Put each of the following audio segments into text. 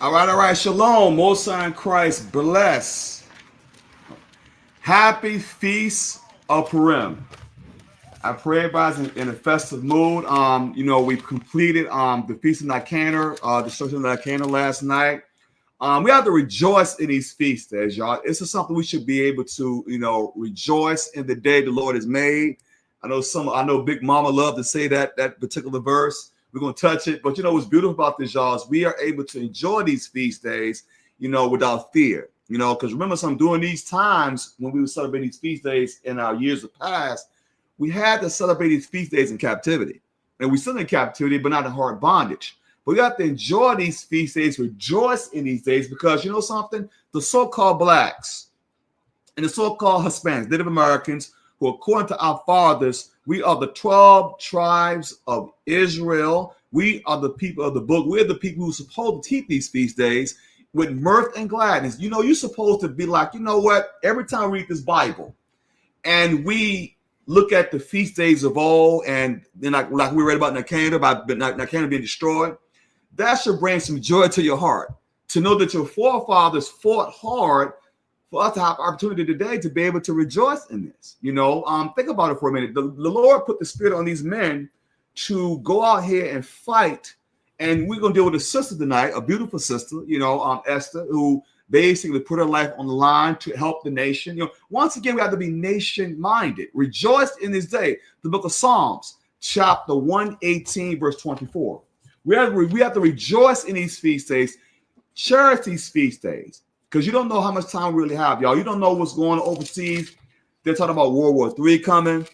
All right, all right. Shalom. Most High in Christ bless. Happy Feast of Purim. I pray everybody's in a festive mood. We've completed the Feast of Nicanor, the destruction of Nicanor last night. We have to rejoice in these feast days, y'all. This is something we should be able to, rejoice in the day the Lord has made. I know Big Mama loved to say that particular verse. We're going to touch it. But what's beautiful about this, y'all, is we are able to enjoy these feast days without fear. Because remember, during these times when we were celebrating these feast days in our years of past, we had to celebrate these feast days in captivity. And we're still in captivity, but not in hard bondage. But we have to enjoy these feast days, rejoice in these days, because something? The so-called blacks and the so-called Hispanics, Native Americans, who according to our fathers, we are the 12 tribes of Israel. We are the people of the book. We're the people who are supposed to keep these feast days with mirth and gladness. You're supposed to be like, what? Every time we read this Bible and we look at the feast days of old, and then like we read about Nicanor, about Nicanor being destroyed, that should bring some joy to your heart to know that your forefathers fought hard for us to have opportunity today to be able to rejoice in this. Think about it for a minute. The Lord put the Spirit on these men to go out here and fight. And we're going to deal with a sister tonight, a beautiful sister, Esther, who basically put her life on the line to help the nation. Once again, we have to be nation-minded. Rejoice in this day. The book of Psalms, chapter 118, verse 24. We have to rejoice in these feast days, cherish these feast days, because you don't know how much time we really have, y'all. You don't know what's going on overseas. They're talking about World War III coming.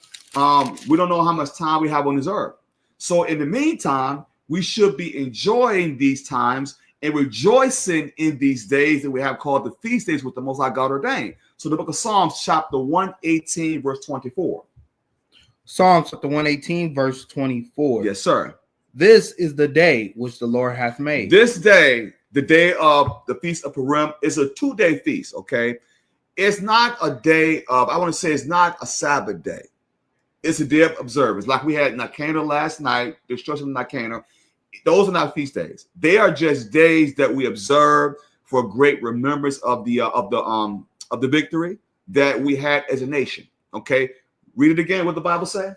We don't know how much time we have on this earth. So in the meantime, we should be enjoying these times and rejoicing in these days that we have called the feast days with the Most High God ordained. So the book of Psalms, chapter 118, verse 24. Psalms chapter 118, verse 24. Yes, sir. This is the day which the Lord hath made. This day, the day of the Feast of Purim, is a 2-day feast, okay? It's not a day of, I want to say it's not a Sabbath day. It's a day of observance. Like we had Nicanor last night, the destruction of Nicanor. Those are not feast days. They are just days that we observe for great remembrance of the victory that we had as a nation. Okay, read it again. What the Bible say?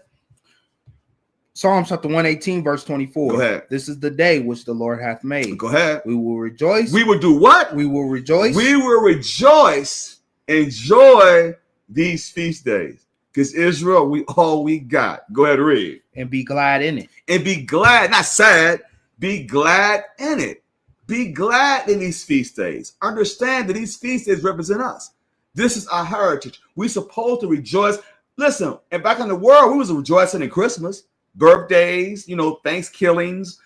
Psalms chapter 118, verse 24. Go ahead. This is the day which the Lord hath made. Go ahead. We will rejoice. We will do what? We will rejoice. We will rejoice. Enjoy these feast days. Because Israel, we got. Go ahead, read. And be glad in it. And be glad, not sad. Be glad in it. Be glad in these feast days. Understand that these feast days represent us. This is our heritage. We're supposed to rejoice. Listen, and back in the world, we was rejoicing in Christmas, birthdays, Thanksgivings,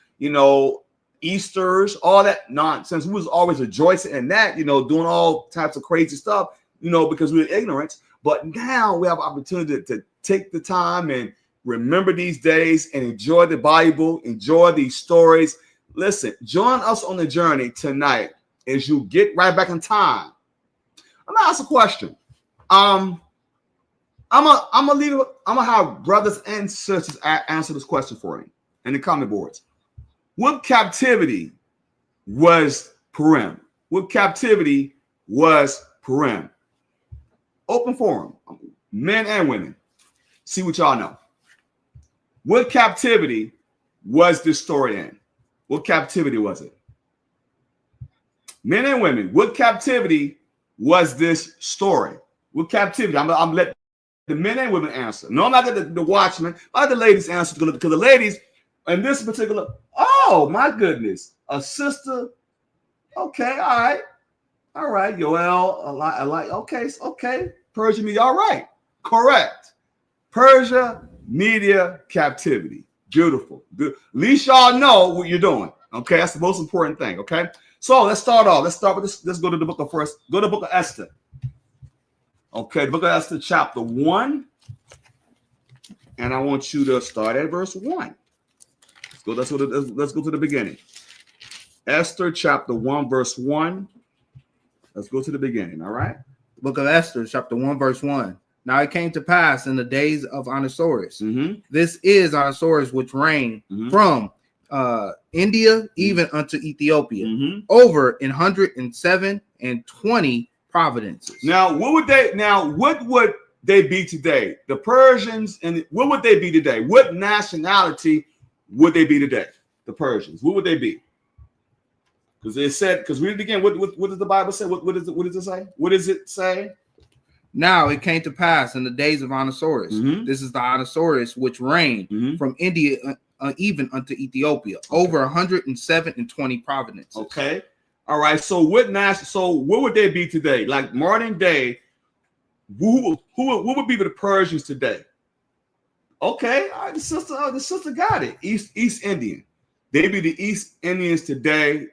Easters, all that nonsense. We was always rejoicing in that, doing all types of crazy stuff, because we were ignorant. But now we have opportunity to take the time and remember these days and enjoy the Bible, enjoy these stories. Listen, join us on the journey tonight as you get right back in time. I'm gonna ask a question. I'm gonna have brothers and sisters answer this question for me in the comment boards. What captivity was Purim? What captivity was Purim? Open forum, men and women. See what y'all know. What captivity was this story in? What captivity was it? Men and women, what captivity was this story? What captivity? I'm let the men and women answer. No, I'm not the watchmen. Let the ladies answer, because the ladies in this particular, oh my goodness, a sister. Okay, all right, Yoel, I like, okay, Persia media, all right, correct. Persia media captivity, beautiful. Good. At least y'all know what you're doing. Okay, that's the most important thing. Okay, so let's start off. Let's start with this. Let's go to the book of first. Go to the book of Esther. Okay, the book of Esther, chapter 1, and I want you to start at verse 1. Let's go to the beginning. Esther, chapter 1, verse 1. Let's go to the beginning. All right. Book of Esther, chapter 1, verse 1. Now it came to pass in the days of Ahasuerus. Mm-hmm. This is Ahasuerus which reigned from India even unto Ethiopia, over 107 and 20 providences. Now, what would they be today? The Persians, and what would they be today? What nationality would they be today? The Persians. What would they be? Because it said, because read it again. What does the Bible say? What does it say? What does it say? Now it came to pass in the days of Ahasuerus. This is the Ahasuerus which reigned from India even unto Ethiopia, over 107 and 20 providences. Okay. All right. So what would they be today? Like modern day, who would be the Persians today? Okay, all right, the sister got it. East Indian. They'd be the East Indians today.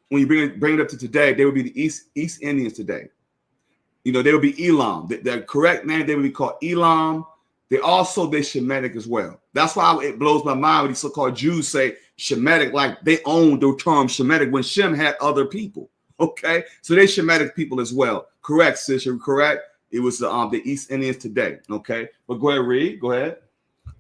When you bring it up to today, they would be the East Indians today. You know, they would be Elam. The correct name, they would be called Elam. They're Shemitic as well. That's why it blows my mind when these so-called Jews say Shemitic, like they own the term Shemitic when Shem had other people. Okay, so they're Shemitic people as well. Correct, sis, you're correct. It was the East Indians today. Okay, but go ahead, read. Go ahead.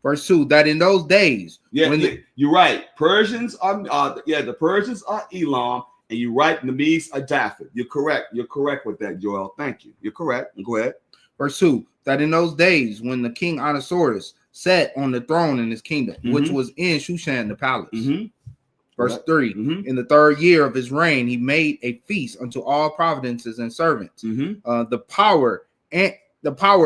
Verse 2, that in those days. You're right. Persians are the Persians are Elam, and you're right, the Medes are Japheth. You're correct. You're correct with that, Joel. Thank you. You're correct. Go ahead. Verse 2, that in those days when the king Ahasuerus sat on the throne in his kingdom, which was in Shushan the palace. Verse 3, in the 3rd year of his reign, he made a feast unto all providences and servants. The power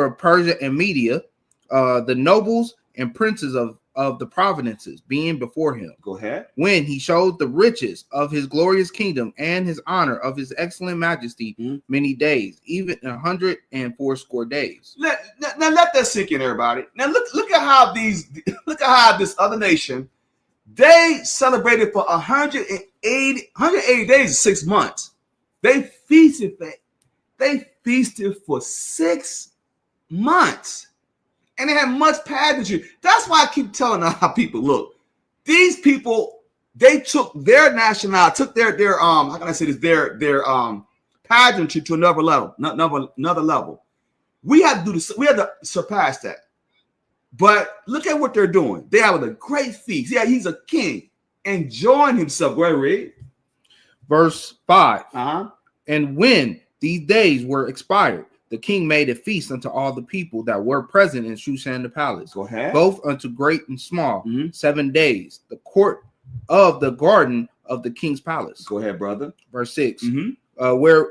of Persia and Media, the nobles and princes of the providences being before him. Go ahead. When he showed the riches of his glorious kingdom and his honor of his excellent majesty many days, even 180 days. Let that sink in, everybody. Now look at how this other nation, they celebrated for 180 days, 6 months. They feasted for 6 months. And they had much pageantry. That's why I keep telling our people, look, these people, they took their nationality, took their how can I say this, their pageantry to another level. We have to do this, we have to surpass that. But look at what they're doing. They're having a great feast. Yeah, he's a king, enjoying himself. Go ahead, read. Verse 5. And when these days were expired, the king made a feast unto all the people that were present in Shushan the palace. Go ahead. Both unto great and small, 7 days. The court of the garden of the king's palace. Go ahead, brother. Verse 6. Where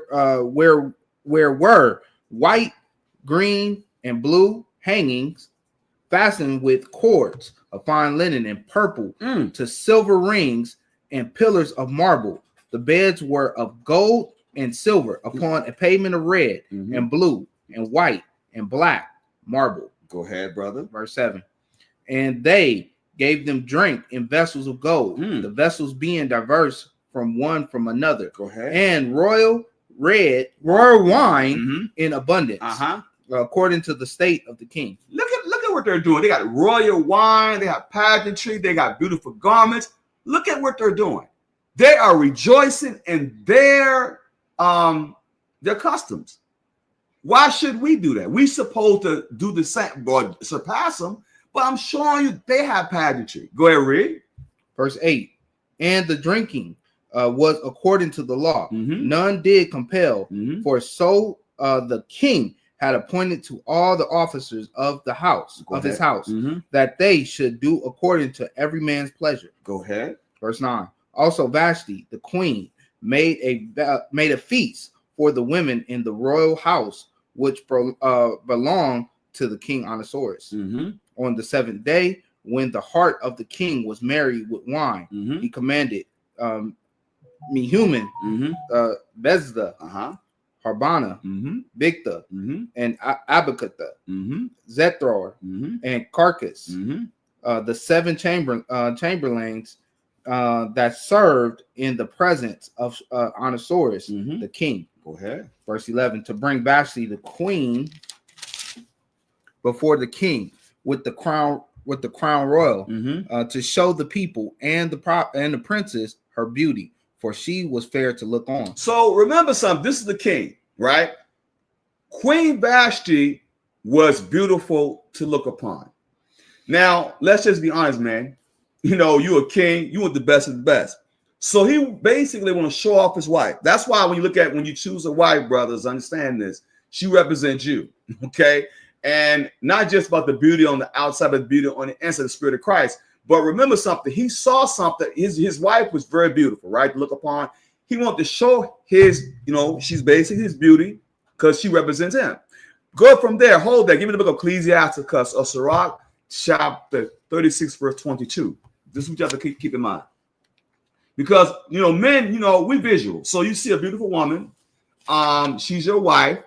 were white, green, and blue hangings fastened with cords of fine linen and purple to silver rings and pillars of marble. The beds were of gold and silver upon a pavement of red and blue and white and black marble. Go ahead, brother. Verse 7. And they gave them drink in vessels of gold, the vessels being diverse from one from another. Go ahead. And royal wine in abundance, according to the state of the king. Look at what they're doing. They got royal wine, they have pageantry, they got beautiful garments. Look at what they're doing. They are rejoicing in their customs. Why should we do that? We supposed to do the same, or surpass them, but I'm showing you they have pageantry. Go ahead, read. Verse 8. And the drinking was according to the law. None did compel, for so the king had appointed to all the officers of the house, his house, that they should do according to every man's pleasure. Go ahead. Verse 9. Also Vashti, the queen, made a feast for the women in the royal house, which belonged to the king Ahasuerus. On the 7th day, when the heart of the king was merry with wine, he commanded Mehuman, Bezda, Harbana, Bigtha, and Abakatha, Zethor, and Carcass, the 7 chamberlains that served in the presence of Ahasuerus, the king. Go ahead. Verse 11, to bring Vashti the queen before the king with the crown royal, to show the people and the princess her beauty, for she was fair to look on. So remember something. This is the king, right? Queen Vashti was beautiful to look upon. Now, let's just be honest, man. You know, you're a king. You want the best of the best. So he basically want to show off his wife. That's why when you choose a wife, brothers, understand this. She represents you, okay? And not just about the beauty on the outside, but the beauty on the inside, the Spirit of Christ. But remember something. He saw something. His wife was very beautiful, right, to look upon. He wanted to show his, she's basically his beauty because she represents him. Go from there. Hold that. Give me the book of Ecclesiasticus or Sirach, chapter 36, verse 22. This is what you have to keep in mind. Because men, we visual. So you see a beautiful woman, she's your wife,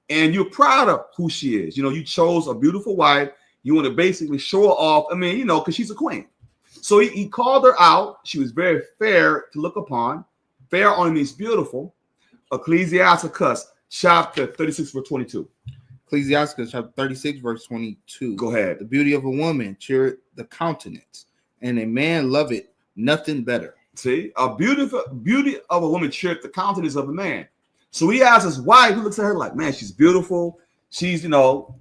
and you're proud of who she is. You chose a beautiful wife. You want to basically show her off. I mean, because she's a queen. So he called her out. She was very fair to look upon. Fair only means beautiful. Ecclesiasticus chapter 36, verse 22. Ecclesiasticus chapter 36, verse 22. Go ahead. The beauty of a woman cheereth the countenance, and a man loveth nothing better. See, a beauty of a woman cheereth the countenance of a man. So he has his wife. He looks at her like, man, she's beautiful. She's,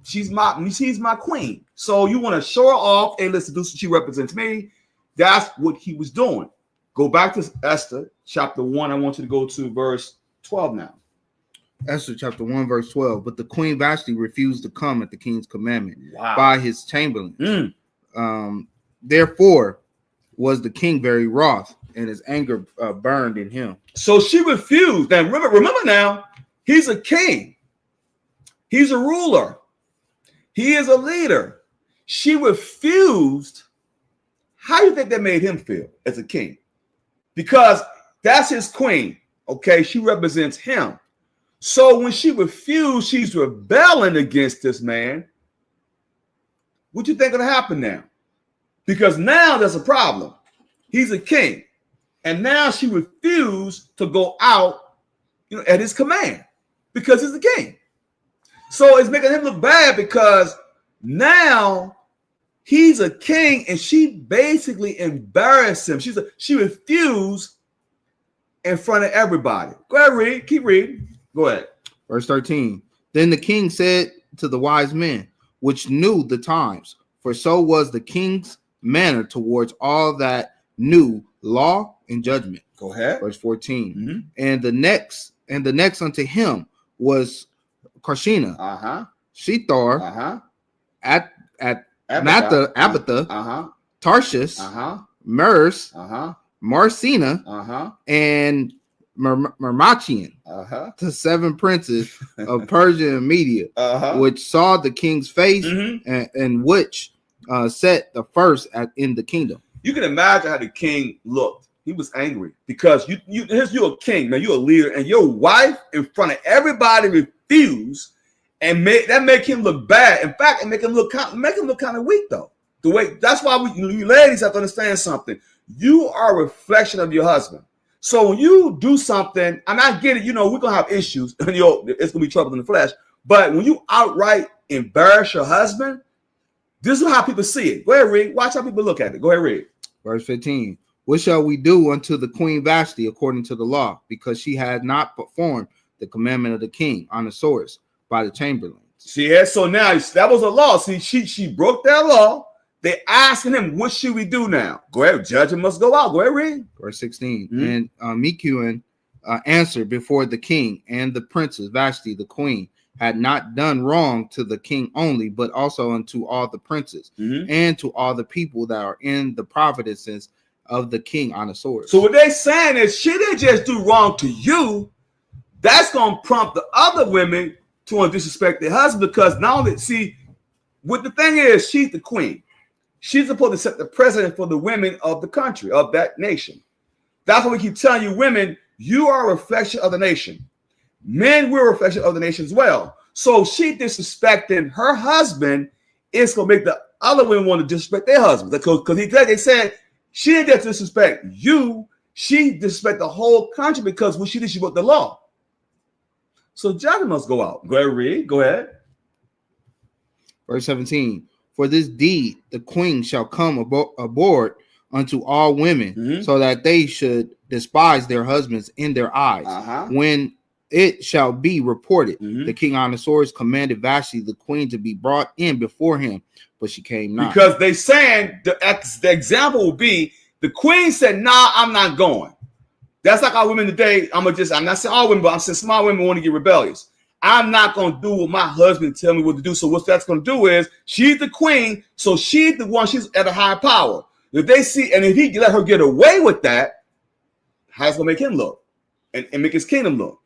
she's my queen. So you want to show her off. Hey, listen, she represents me. That's what he was doing. Go back to Esther chapter 1. I want you to go to verse 12 now. Esther chapter 1, verse 12. But the queen Vashti refused to come at the king's commandment by his chamberlains. Therefore was the king very wroth, and his anger burned in him. So she refused. Now remember now, he's a king. He's a ruler. He is a leader. She refused. How do you think that made him feel as a king? Because that's his queen. Okay, she represents him. So when she refused, she's rebelling against this man. What you think gonna happen now? Because now there's a problem. He's a king. And now she refused to go out, at his command because he's the king. So it's making him look bad because now he's a king and she basically embarrassed him. She refused in front of everybody. Go ahead, read. Keep reading. Go ahead. Verse 13. Then the king said to the wise men, which knew the times, for so was the king's manner towards all that knew law and judgment. Go ahead. Verse 14. Mm-hmm. And the next unto him was Karshina, Shethar, Abatha, Tarshish, Mers, Marcina, and Mermachian, the 7 princes of Persia and Media, which saw the king's face, and which set the first in the kingdom. You can imagine how the king looked. He was angry because you're a king, man. You're a leader, and your wife in front of everybody refused, and that make him look bad. In fact, it make him look kind of weak, though. That's why you ladies have to understand something. You are a reflection of your husband. So when you do something, and I get it, we're gonna have issues, and it's gonna be trouble in the flesh. But when you outright embarrass your husband, this is how people see it. Go ahead, read. Watch how people look at it. Go ahead, read. Verse 15. What shall we do unto the queen Vashti according to the law? Because she had not performed the commandment of the king on the source by the chamberlains. See, so now that was a law. See, she broke that law. They asking him, what should we do now? Go ahead, judgment must go out. Go ahead, read. Verse 16. And Mikuan answered before the king and the princess Vashti, the queen, had not done wrong to the king only, but also unto all the princes and to all the people that are in the providences of the king on the sword. So what they saying is she didn't just do wrong to you. That's going to prompt the other women to disrespect their husband, because now that what the thing is, she's the queen. She's supposed to set the precedent for the women of the country, of that nation. That's why we keep telling you, women, you are a reflection of the nation. Men, we're a reflection of the nation as well. So she disrespecting her husband is going to make the other women want to disrespect their husbands. Because they said she didn't just disrespect you, she disrespect the whole country, because when she did, she broke the law. So judgment must go out. Go ahead, read. Go ahead. Verse 17. For this deed, the queen shall come aboard unto all women, so that they should despise their husbands in their eyes. When it shall be reported, the king Ahasuerus commanded Vashti, the queen, to be brought in before him, but she came not. Because they saying the example will be the queen said, "Nah, I'm not going." That's like our women today. I'm not saying all women, but I'm saying small women want to get rebellious. I'm not going to do what my husband tell me what to do. So what that's going to do is she's the queen, so she's the one. She's at a high power. If they see, and if he let her get away with that, how's it going to make him look and make his kingdom look?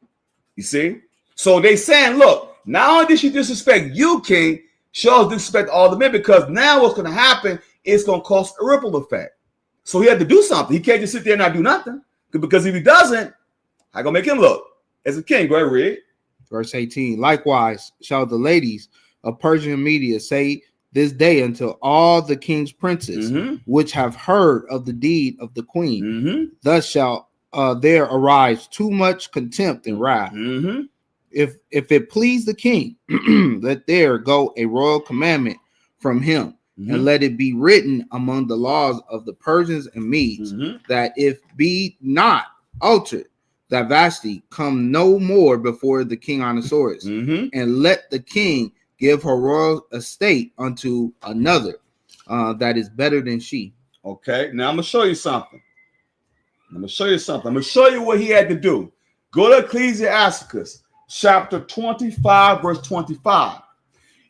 You see? So they saying, look, not only did she disrespect you, king, she also disrespect all the men, because now what's going to happen is going to cause a ripple effect. So he had to do something. He can't just sit there and not do nothing. Because if he doesn't, how gonna make him look as a king? Go ahead, read. Verse 18. Likewise shall the ladies of Persia and Media say this day unto all the king's princes, which have heard of the deed of the queen. Thus shall there arise too much contempt and wrath. If it please the king, let there go a royal commandment from him, and let it be written among the laws of the Persians and Medes, that if be not altered, that Vashti come no more before the king Ahasuerus, and let the king give her royal estate unto another that is better than she. Okay, now I'm gonna show you something. I'm gonna show you what he had to do. Go to Ecclesiasticus chapter 25, verse 25.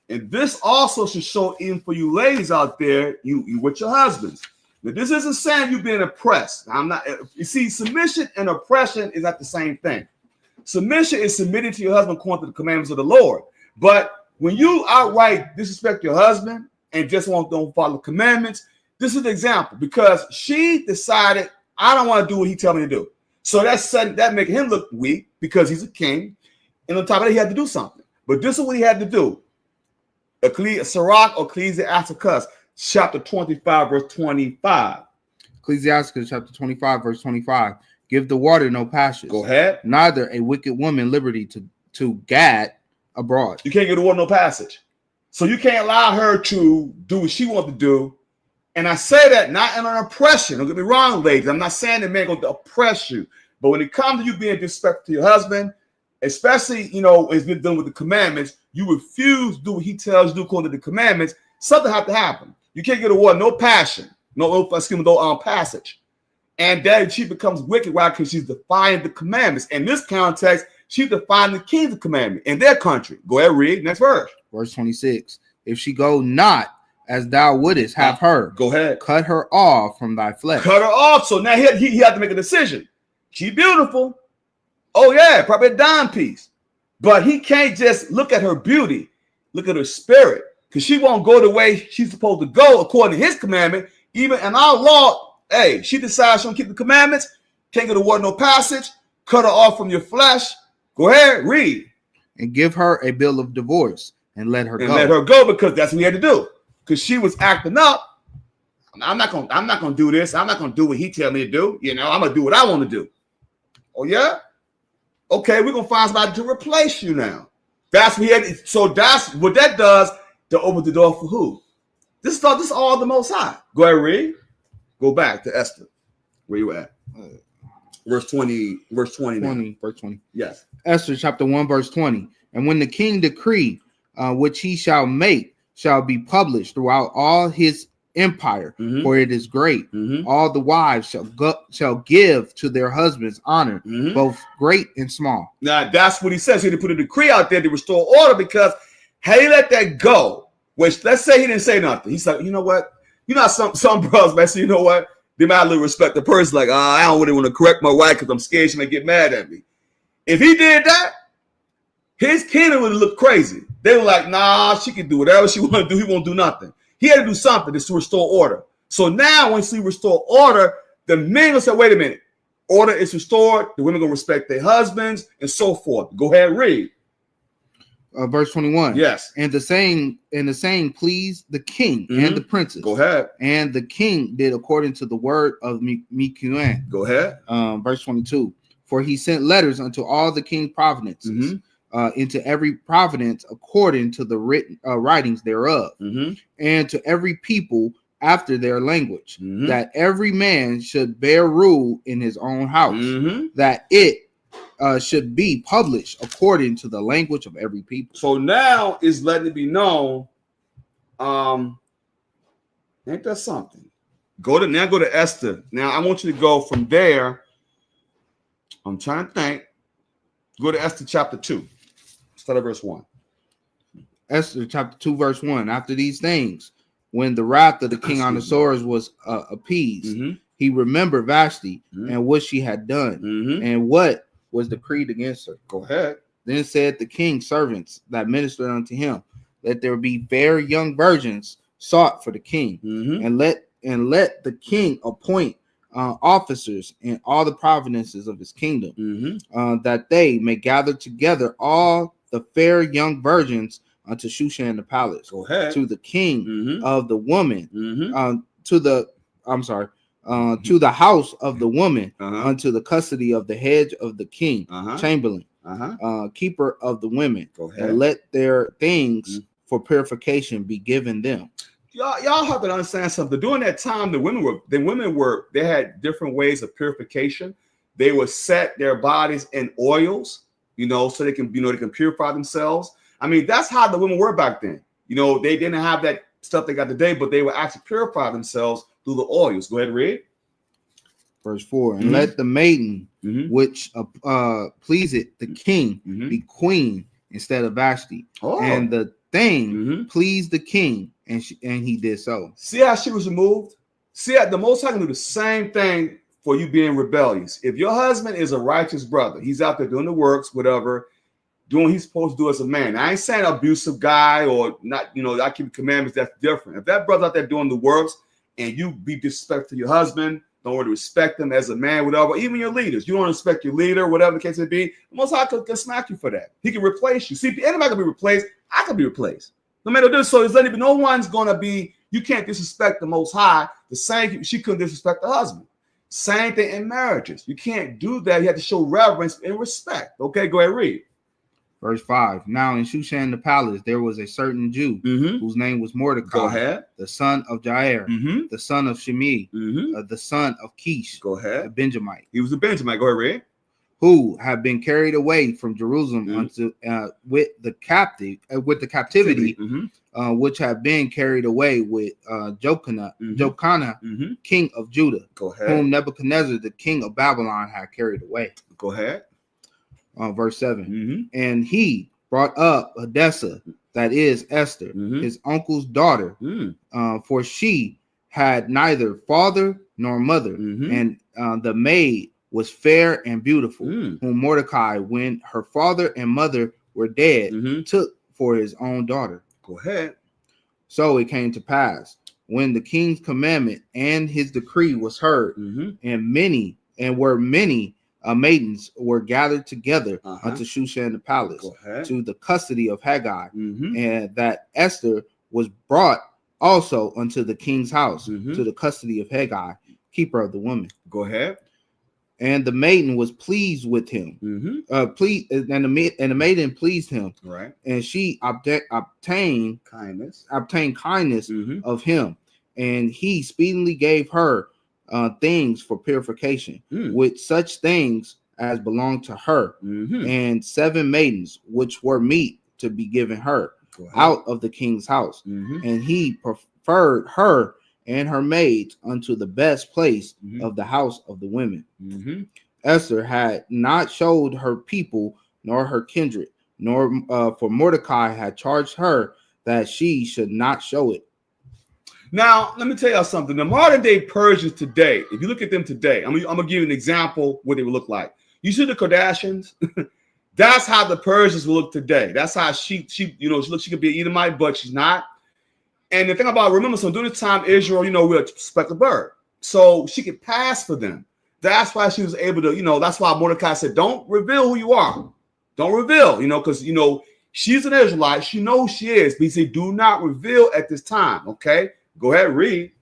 And this also should show even for you ladies out there, you with your husbands. Now, this isn't saying you're being oppressed. I'm not. You see, submission and oppression is not the same thing. Submission is submitting to your husband according to the commandments of the Lord. But when you outright disrespect your husband and just don't follow the commandments, this is the example, because she decided, I don't want to do what he tell me to do. So that making him look weak because he's a king. And on top of that, he had to do something. But this is what he had to do. Sirach or Ecclesiasticus chapter 25, verse 25. Ecclesiasticus chapter 25, verse 25. Give the water no pasture. Go ahead. Neither a wicked woman liberty to gad abroad. You can't give the water no passage. So you can't allow her to do what she wants to do. And I say that not in an oppression. Don't get me wrong, ladies. I'm not saying that man going to oppress you. But when it comes to you being disrespectful to your husband, especially, it's been done with the commandments, you refuse to do what he tells you to do according to the commandments, something have to happen. You can't get a word, no passion, no passage. And then she becomes wicked. Why? Because she's defying the commandments. In this context, she's defying the king's commandment in their country. Go ahead, read next verse. Verse 26. If she go not as thou wouldest have her, go ahead. Cut her off from thy flesh. Cut her off. So now he had to make a decision. She's beautiful. Oh, yeah, probably a dime piece. But he can't just look at her beauty, look at her spirit, because she won't go the way she's supposed to go according to his commandment. Even in our law, hey, she decides she don't keep the commandments, can't get a word, no passage, cut her off from your flesh. Go ahead, read. And give her a bill of divorce and let her go. Let her go, because that's what he had to do. Because she was acting up. I'm not gonna do this. I'm not gonna do what he tell me to do. I'm gonna do what I want to do. Oh, yeah? Okay, we're gonna find somebody to replace you now. That's what he had. So that's what that does to open the door for who? This is all the Most High. Go ahead, read. Go back to Esther. Where you at? Verse 20. Verse 20. 20 verse 20. Yes. Esther chapter 1, verse 20. And when the king decree which he shall make shall be published throughout all his empire, for it is great. All the wives shall give to their husbands honor, both great and small. Now that's what he says. He had to put a decree out there to restore order, because had he let that go, which let's say he didn't say nothing. He's like, you know what? Some brothers might say, you know what? They might really respect the person, like, I don't really want to correct my wife because I'm scared she might get mad at me. If he did that, his kingdom would look crazy. They were like, nah, she can do whatever she want to do. He won't do nothing. He had to do something to restore order. So now, once he restore order, the men will say, wait a minute. Order is restored. The women going to respect their husbands and so forth. Go ahead, read. Verse 21. Yes. And the saying pleased the king and the princes. Go ahead. And the king did according to the word of Mikuan. Go ahead. Verse 22. For he sent letters unto all the king's providences, into every providence according to the written writings thereof, and to every people after their language, that every man should bear rule in his own house, that it should be published according to the language of every people. So now is letting it be known. Ain't that something? Go to Esther. Now I want you to go from there. I'm trying to think. Go to Esther chapter 2. Start at verse 1. Esther chapter 2, verse 1. After these things, when the wrath of the king Ahasuerus was appeased, he remembered Vashti and what she had done, and what was decreed against her. Go ahead. Then said the king's servants that ministered unto him, let there be fair young virgins sought for the king, and let the king appoint officers in all the provinces of his kingdom, that they may gather together all the fair young virgins unto Shushan the palace. Go ahead. To the king of the woman, to the house of the woman, unto the custody of the hedge of the king, chamberlain, keeper of the women. Go ahead. And let their things for purification be given them. Y'all have to understand something. During that time, the women they had different ways of purification. They would set their bodies in oils, so they can, they can purify themselves. I mean, that's how the women were back then. They didn't have that stuff they got today, but they would actually purify themselves through the oils. Go ahead, read. Verse 4, and let the maiden which pleaseth the king be queen instead of Vashti. And the thing pleased the king, and he did so. See how she was removed? See, the Most High can do the same thing for you being rebellious. If your husband is a righteous brother, he's out there doing the works, whatever, doing what he's supposed to do as a man. I ain't saying abusive guy or not, I keep commandments, that's different. If that brother out there doing the works and you be disrespectful to your husband, don't really respect him as a man, whatever, even your leaders, you don't respect your leader, whatever the case may be, the Most High can smack you for that. He can replace you. See, anybody can be replaced. I can be replaced. No matter this, so it's letting me, no one's going to be, you can't disrespect the Most High the same, she couldn't disrespect the husband. Same thing in marriages. You can't do that. You have to show reverence and respect. Okay, go ahead, read. Verse 5. Now in Shushan the palace there was a certain Jew whose name was Mordecai. Go ahead. The son of Jair, the son of Shimei, the son of Kish. Go ahead. A Benjamite. He was a Benjamite. Go ahead, read. Who had been carried away from Jerusalem unto with the captivity, which had been carried away with Jochanah, king of Judah. Go ahead. Whom Nebuchadnezzar, the king of Babylon, had carried away. Go ahead. Verse 7. And he brought up Hadassah, that is Esther, his uncle's daughter, for she had neither father nor mother, and the maid was fair and beautiful, whom Mordecai, when her father and mother were dead, took for his own daughter. Go ahead. So it came to pass, when the king's commandment and his decree was heard, and many maidens were gathered together unto Shushan the palace, to the custody of Haggai, and that Esther was brought also unto the king's house, to the custody of Haggai, keeper of the women. Go ahead. And the maiden was pleased with him. And the maiden pleased him. Right. And she obtained kindness of him. And he speedily gave her things for purification, with such things as belonged to her, and 7 maidens which were meet to be given her out of the king's house. And he preferred her and her maids unto the best place of the house of the women. Esther had not showed her people nor her kindred, nor for Mordecai had charged her that she should not show it. Now, let me tell y'all something. The modern day Persians today, if you look at them today, I'm gonna give you an example what they would look like. You see the Kardashians? That's how the Persians will look today. That's how she could be an Edomite, but she's not. And the thing about, remember, so during the time Israel, we respect the bird. So she could pass for them. That's why she was able to, that's why Mordecai said, don't reveal who you are. Don't reveal, because, she's an Israelite. She knows who she is. But he said, do not reveal at this time. Okay, go ahead, read.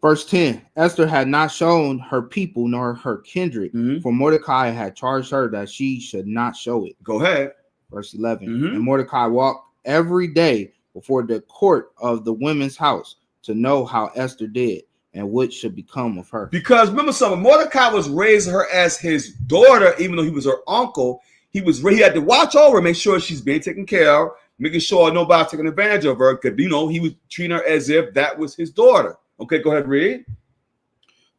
Verse 10, Esther had not shown her people nor her kindred, for Mordecai had charged her that she should not show it. Go ahead. Verse 11, and Mordecai walked every day before the court of the women's house to know how Esther did and what should become of her. Because remember something, Mordecai was raising her as his daughter, even though he was her uncle. He had to watch over her, make sure she's being taken care of, making sure nobody taking advantage of her, because he was treating her as if that was his daughter. Okay, go ahead, read.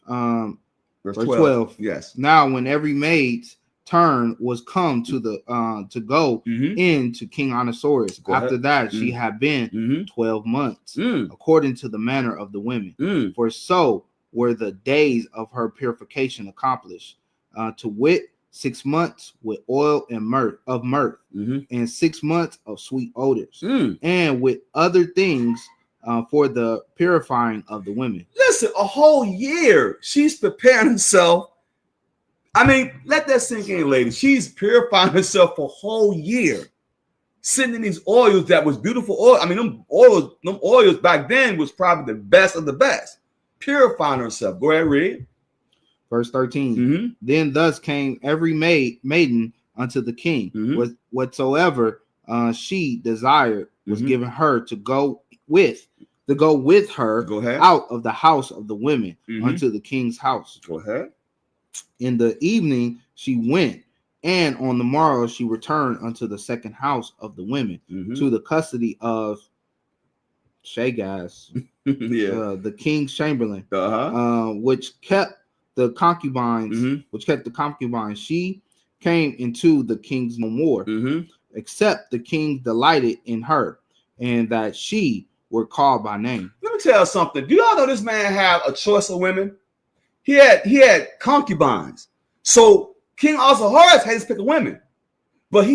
Verse 12. Yes. Now, when every maid's turn was come to the to go in to King Ahasuerus, after that she had been 12 months, according to the manner of the women. For so were the days of her purification accomplished, to wit, 6 months with oil and myrrh, and 6 months of sweet odors, and with other things for the purifying of the women. Listen, a whole year she's preparing herself. I mean, let that sink in, ladies. She's purifying herself for a whole year, sitting in these oils that was beautiful oil. I mean, them oils back then was probably the best of the best. Purifying herself. Go ahead, read. Verse 13. Then thus came every maiden unto the king, whatsoever she desired was given her to go with her out of the house of the women unto the king's house. Go ahead. In the evening she went, and on the morrow she returned unto the second house of the women to the custody of Shagaz, the king's chamberlain, which kept the concubines. She came into the king's no more, except the king delighted in her, and that she were called by name. Let me tell you something. Do y'all know this man had a choice of women? He had concubines. So King Ahasuerus had to pick a women, but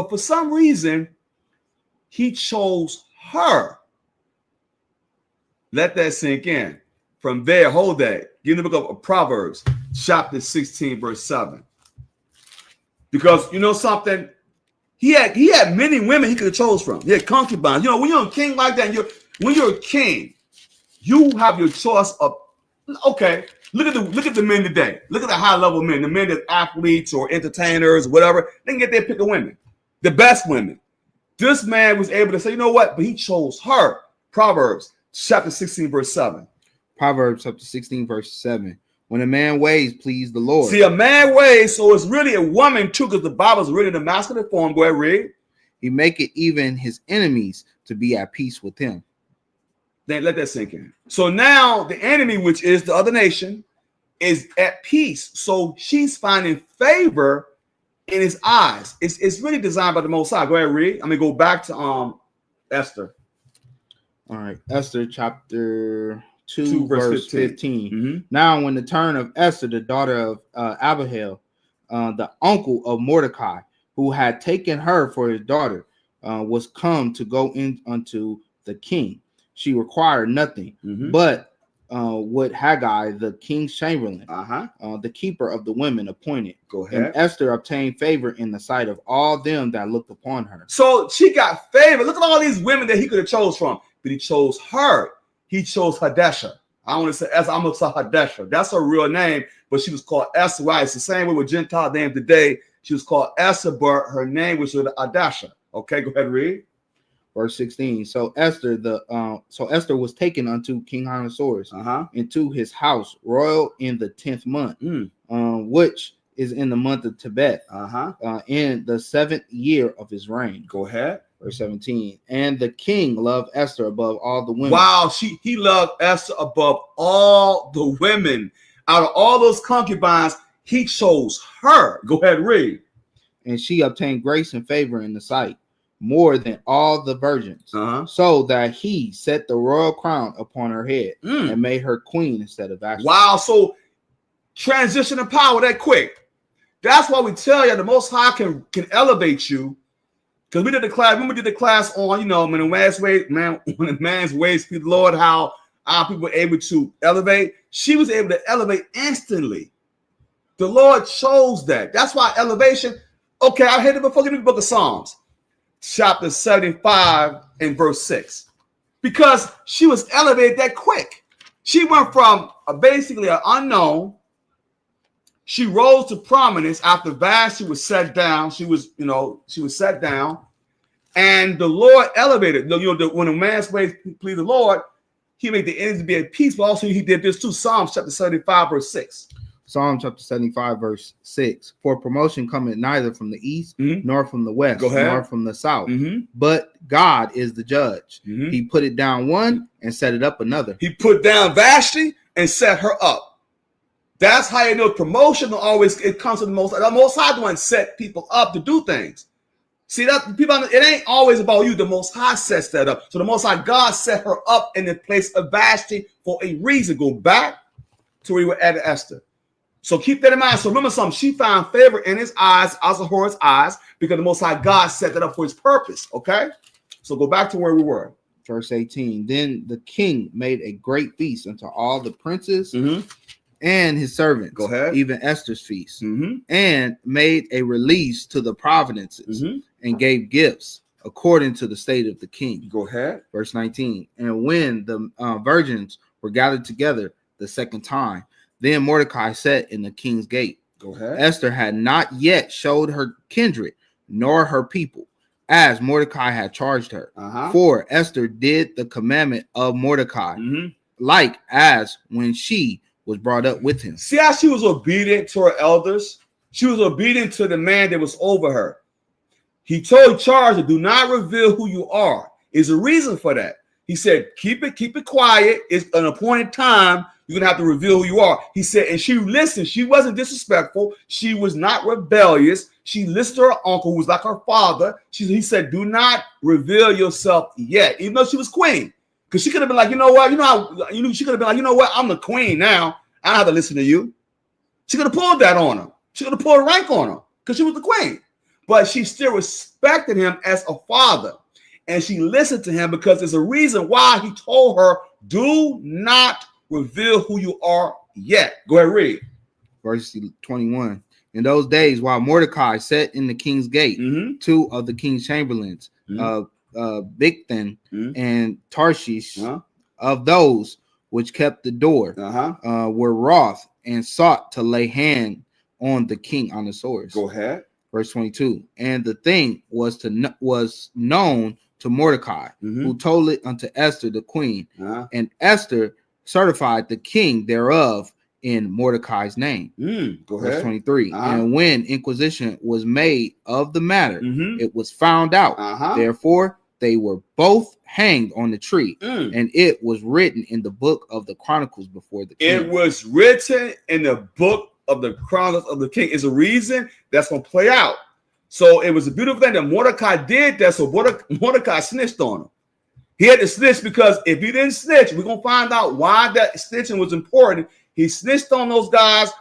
for some reason he chose her. Let that sink in. From there, hold that. Give me the book of Proverbs, chapter 16, verse 7. Because you know something, he had many women he could have chose from. He had concubines. You know, when you're a king like that, when you're a king, you have your choice of. Okay, look at the men today. Look at the high level men, the men that athletes or entertainers, whatever. They can get their pick of women, the best women. This man was able to say, you know what? But he chose her. Proverbs chapter 16, verse 7. Proverbs chapter 16, verse 7. When a man ways please the Lord. See, a man ways, so it's really a woman too, because the Bible's written in the masculine form. Go ahead, read. He maketh even his enemies to be at peace with him. Then let that sink in. So now the enemy, which is the other nation, is at peace. So she's finding favor in his eyes. It's really designed by the Most High. Go ahead, read. I'm gonna go back to Esther. All right, Esther chapter 2 verse 15. Now, when the turn of Esther, the daughter of Abihail, the uncle of Mordecai, who had taken her for his daughter, was come to go in unto the king, she required nothing, but what Haggai, the king's chamberlain, the keeper of the women, appointed. Go ahead. And Esther obtained favor in the sight of all them that looked upon her. So she got favor. Look at all these women that he could have chose from, but he chose her. He chose Hadesha. I want to say Esther. I'm going to say Hadesha. That's her real name, but she was called Esther. Why? It's the same way with Gentile names today. She was called Esther, but her name was Hadesha. Okay, go ahead and read. Verse 16. So Esther was taken unto King Ahasuerus into his house royal in the 10th month, which is in the month of Tebet, in the 7th year of his reign. Go ahead. Verse 17. And the king loved Esther above all the women. Wow, he loved Esther above all the women. Out of all those concubines, he chose her. Go ahead, read. And she obtained grace and favor in the sight more than all the virgins, so that he set the royal crown upon her head and made her queen instead of Vashti. Wow, so transition of power that quick. That's why we tell you the Most High can elevate you. Because we did the class, when we did the class on, when a man's ways please the Lord, how people were able to elevate. She was able to elevate instantly. The Lord chose that. That's why elevation. Okay, I heard it before. Give me the book of Psalms, chapter 75 and verse 6. Because she was elevated that quick. She went from basically an unknown. She rose to prominence after Vashti was set down. She was set down, and the Lord elevated. When a man's ways please the Lord, he made the enemies to be at peace. But also, he did this too. Psalms chapter 75, verse 6. Psalm chapter 75, verse 6. For promotion cometh neither from the east, nor from the west, nor from the south. But God is the judge. He put it down one and set it up another. He put down Vashti and set her up. That's how you know promotion always it comes to the Most High. The Most High the one set people up to do things. See that people, it ain't always about you. The Most High sets that up. So the Most High God set her up in the place of Vashti for a reason. Go back to where we were at Esther. So keep that in mind. So remember something. She found favor in his eyes, Ahasuerus' eyes, because the Most High God set that up for his purpose. Okay. So go back to where we were. Verse 18. Then the king made a great feast unto all the princes and his servants. Go ahead. Even Esther's feast. And made a release to the providences and gave gifts according to the state of the king. Go ahead. Verse 19. And when the virgins were gathered together the second time, then Mordecai sat in the king's gate. Go ahead. Esther had not yet showed her kindred nor her people, as Mordecai had charged her. For Esther did the commandment of Mordecai, like as when she was brought up with him. See how she was obedient to her elders? She was obedient to the man that was over her. He charged her, do not reveal who you are. There's a reason for that. He said, keep it quiet. It's an appointed time. You're gonna have to reveal who you are. He said, and she listened. She wasn't disrespectful. She was not rebellious. She listened to her uncle, who was like her father. He said, do not reveal yourself yet, even though she was queen. Because she could have been like, you know what? She could have been like, you know what? I'm the queen now. I don't have to listen to you. She could have pulled that on her. She could have pulled a rank on her because she was the queen. But she still respected him as a father. And she listened to him because there's a reason why he told her, do not reveal who you are yet. Go ahead, read. Verse 21. In those days, while Mordecai sat in the king's gate, two of the king's chamberlains, Bigthan and Tarshish, of those which kept the door, were wroth and sought to lay hand on the king Ahasuerus. Go ahead. Verse 22. And the thing was known to Mordecai, who told it unto Esther the queen, and Esther certified the king thereof in Mordecai's name. Go ahead. Verse 23. And when inquisition was made of the matter, it was found out. Therefore, they were both hanged on the tree, and it was written in the book of the Chronicles before the king. It was written in the book of the Chronicles of the king. Is a reason that's going to play out. So it was a beautiful thing that Mordecai did that. So Mordecai snitched on him. He had to snitch because if he didn't snitch, we're going to find out why that snitching was important. He snitched on those guys,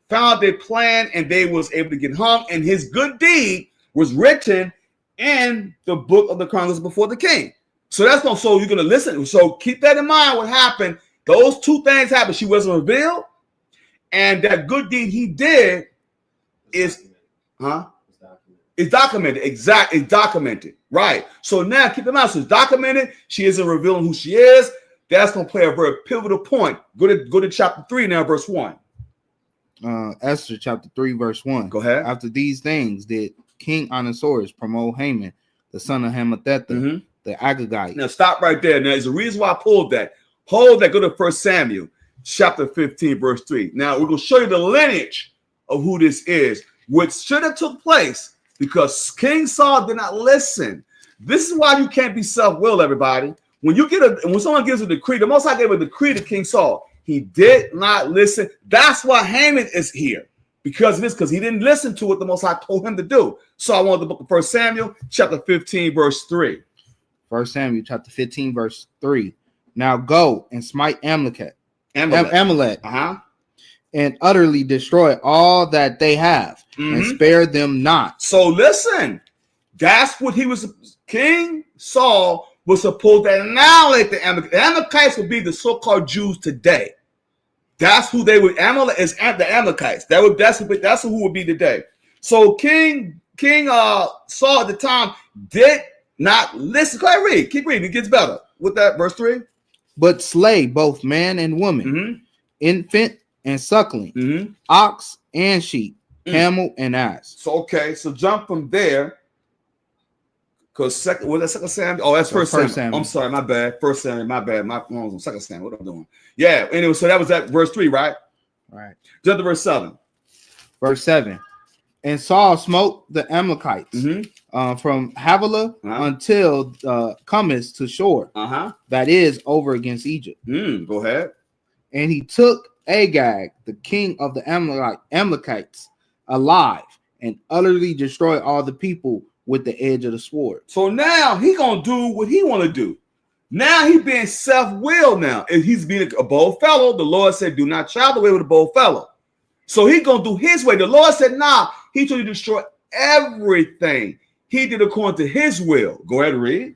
found their plan, and they was able to get hung. And his good deed was written in the book of the Chronicles before the king. So that's going. So you're going to listen. So keep that in mind. What happened? Those two things happened. She wasn't revealed, and that good deed he did is, it's documented. Exactly, it's documented. Right. So now keep in mind. So it's documented. She isn't revealing who she is. That's going to play a very pivotal point. Go to chapter 3 now, verse 1. Esther chapter 3, verse 1. Go ahead. After these things did King Ahasuerus promote Haman, the son of Hammedatha, the Agagite. Now stop right there. Now there's a reason why I pulled that. Hold that. Go to 1 Samuel chapter 15, verse 3. Now we're going to show you the lineage of who this is, which should have took place because King Saul did not listen. This is why you can't be self-willed, everybody. When someone gives a decree, the Most High gave a decree to King Saul. He did not listen. That's why Haman is here. Because of this, because he didn't listen to what the Most High told him to do. So I want the book of 1 Samuel, chapter 15, verse 3. 1 Samuel, chapter 15, verse 3. Now go and smite Amalek, and utterly destroy all that they have, and spare them not. So listen, that's what he was. King Saul was supposed to annihilate the Amalekites. The Amalekites would be the so-called Jews today. That's who they would. Amalek is the Amalekites. That's who would be today. So King Saul at the time did not listen. Go ahead, read. Keep reading. It gets better. With that, verse 3. But slay both man and woman, infant and suckling, ox and sheep, camel and ass. So okay, so jump from there. Because second Samuel? Oh, that's first Samuel. I'm sorry, my bad. First Samuel, my bad. My was on second Samuel. What am I doing? Yeah. Anyway, so that was that verse 3, right? Right. Jump to verse 7. Verse 7. And Saul smote the Amalekites from Havilah until cometh to shore. That is over against Egypt. Go ahead. And he took Agag, the king of the Amalekites, alive, and utterly destroyed all the people with the edge of the sword. So now he gonna do what he want to do. Now he being self-willed now. And he's being a bold fellow. The Lord said, do not travel away with a bold fellow. So he gonna do his way. The Lord said, nah, he told you to destroy everything. He did according to his will. Go ahead and read.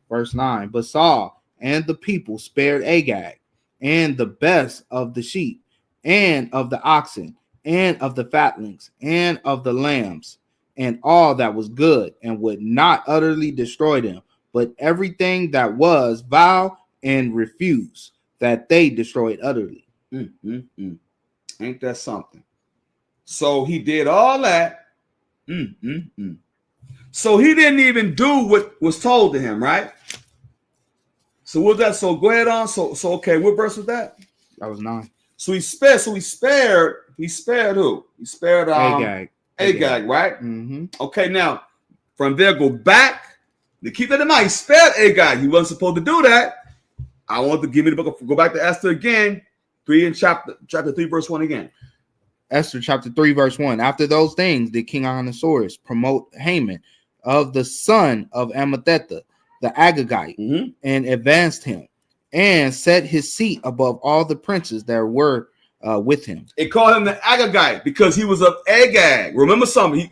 Verse 9. But Saul and the people spared Agag, and the best of the sheep, and of the oxen, and of the fatlings, and of the lambs, and all that was good, and would not utterly destroy them, but everything that was vile and refused, that they destroyed utterly. Ain't that something? So he did all that. So he didn't even do what was told to him, right? So what that? So go ahead on. So okay, what verse was that? That was 9. So he spared. He spared who? He spared Agag, right? Mm-hmm. Okay, now from there go back. To keep that in mind, he spared Agag. He wasn't supposed to do that. I want to give me the book. Go back to Esther again, 3 and chapter 3, verse 1 again. Esther chapter 3, verse 1. After those things did King Ahasuerus promote Haman of the son of Amathetha, the Agagite, and advanced him, and set his seat above all the princes that were with him. It called him the Agagite because he was of Agag. Remember something.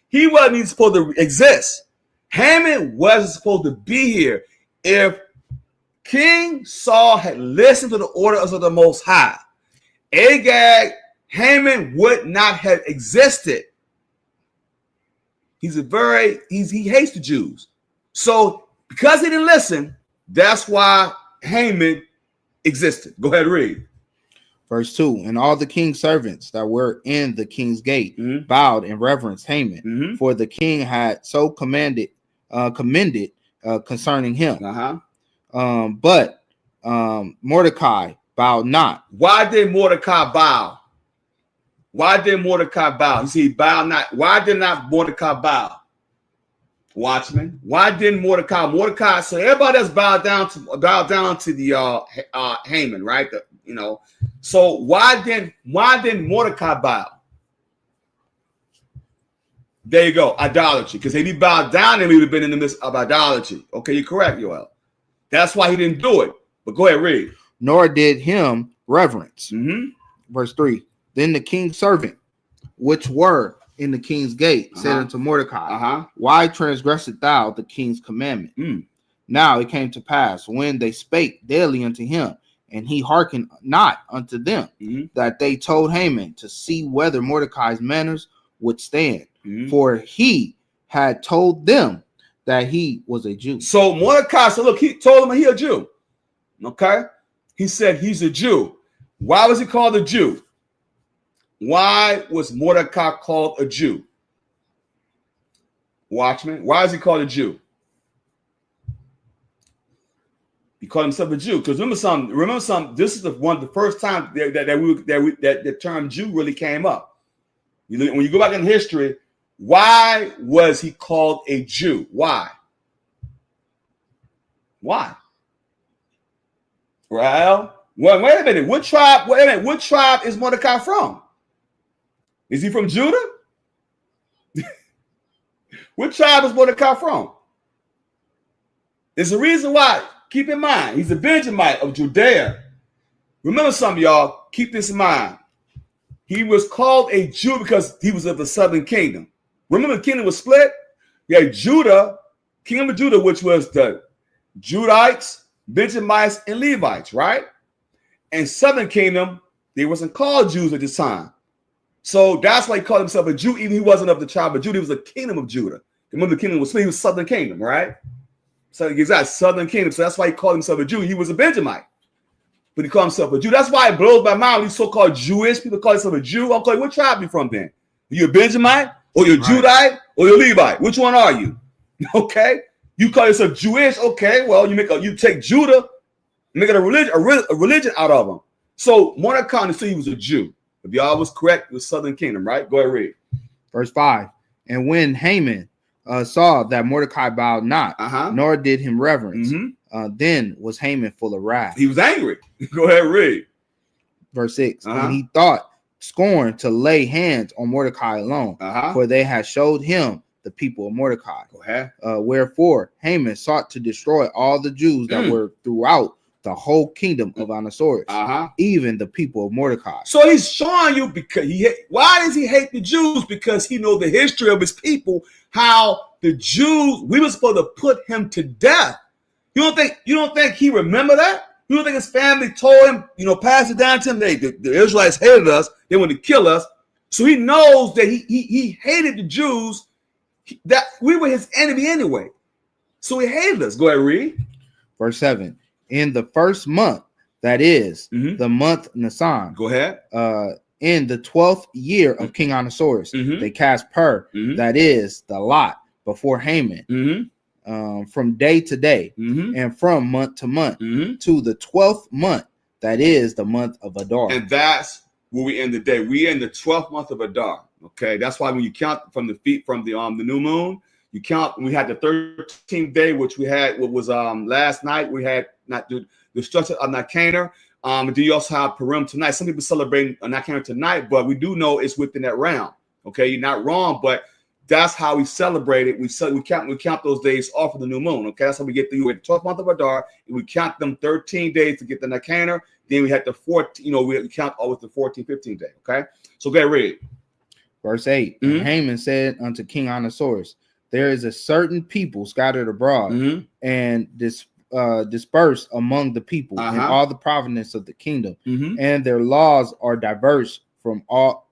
He wasn't even supposed to exist. Haman wasn't supposed to be here. If King Saul had listened to the orders of the Most High, Haman would not have existed. He hates the Jews. So because he didn't listen, that's why Haman existed. Go ahead, read. Verse 2. And all the king's servants that were in the king's gate bowed and reverenced Haman, for the king had so commended concerning him. But Mordecai bowed not. Why did Mordecai bow? You see, he bowed not. Why did not Mordecai bow? Watchman. Why didn't Mordecai? So everybody else bowed down to the Haman, right? So why didn't Mordecai bow? There you go, idolatry. Because if he bowed down, then we would have been in the midst of idolatry. Okay, you're correct, Yoel. That's why he didn't do it. But go ahead, read. Nor did him reverence. Verse 3. Then the king's servant, which were in the king's gate, said unto Mordecai, why transgressest thou the king's commandment? Now it came to pass, when they spake daily unto him, and he hearkened not unto them, that they told Haman to see whether Mordecai's manners would stand, for he had told them that he was a Jew. So Mordecai said, look, he told him he a Jew. Okay? He said he's a Jew. Why was he called a Jew? Why was Mordecai called a Jew? Watchman, why is he called a Jew? He called himself a Jew because remember something. This is the first time that the term Jew really came up. When you go back in history, why was he called a Jew? Why? Well, wait a minute. What tribe is Mordecai from? Is he from Judah? What tribe is Mordecai from? There's a reason why. Keep in mind, he's a Benjamite of Judea. Remember something, y'all. Keep this in mind. He was called a Jew because he was of the southern kingdom. Remember the kingdom was split? You had Judah, kingdom of Judah, which was the Judites, Benjamites, and Levites, right? And southern kingdom, they wasn't called Jews at this time. So that's why he called himself a Jew, even he wasn't of the tribe of Judah. He was the kingdom of Judah. Remember the kingdom was split, he was southern kingdom, right? So he's got southern kingdom. So that's why he called himself a Jew. He was a Benjamite, but he called himself a Jew. That's why it blows my mind. These so-called Jewish people call themselves a Jew. I'm like, what tribe you from then? Are you a Benjamite or you're Judite or you're Levite? Which one are you? Okay, you call yourself Jewish. Okay, well you take Judah, make it a religion out of them. So Mordecai said he was a Jew. If y'all was correct, it was southern kingdom, right? Go ahead, read. Verse 5. And when Haman saw that Mordecai bowed not, nor did him reverence, then was Haman full of wrath. He was angry. Go ahead, read. Verse 6. And he thought scorn to lay hands on Mordecai alone, for they had showed him the people of Mordecai. Go ahead. Wherefore Haman sought to destroy all the Jews that were throughout the whole kingdom of Ahasuerus, even the people of Mordecai. So he's showing you because why does he hate the Jews? Because he knows the history of his people, how the Jews, we were supposed to put him to death You don't think he remember that? You don't think his family told him, passed it down to him? The Israelites hated us. They wanted to kill us. So he knows that he hated the Jews, that we were his enemy anyway. So he hated us. Go ahead, read. Verse 7. In the first month, that is the month Nisan. Go ahead. In the 12th year of King Ahasuerus, they cast Pur, that is the lot, before Haman, from day to day, and from month to month, to the 12th month, that is the month of Adar. And that's where we end the day. We in the 12th month of Adar. Okay, that's why when you count from the new moon, you count. We had the 13th day, which we had. What was last night? We had not the destruction of Nicanor. And do you also have Purim tonight? Some people celebrating Nicanor tonight, but we do know it's within that realm. Okay, you're not wrong, but that's how we celebrate it. We count those days off of the new moon. Okay, that's how we get through the 12th month of Adar. And we count them 13 days to get the Nicanor. Then we had the 14. We count always the 14, 15 day. Okay, so go ahead, read. Verse 8. And Haman said unto King Ahasuerus, there is a certain people scattered abroad and dispersed among the people in all the provinces of the kingdom, and their laws are diverse from all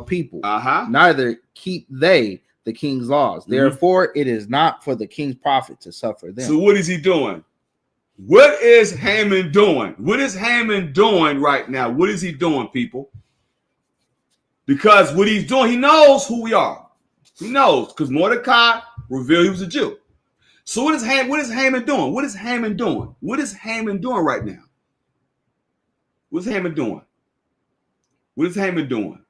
people. Neither keep they the king's laws. Therefore, it is not for the king's profit to suffer them. So what is he doing? What is Haman doing? What is Haman doing right now? What is he doing, people? Because what he's doing, he knows who we are. He knows, because Mordecai revealed he was a Jew. So what is Haman doing? What is Haman doing? What is Haman doing right now? What's Haman doing? What is Haman doing?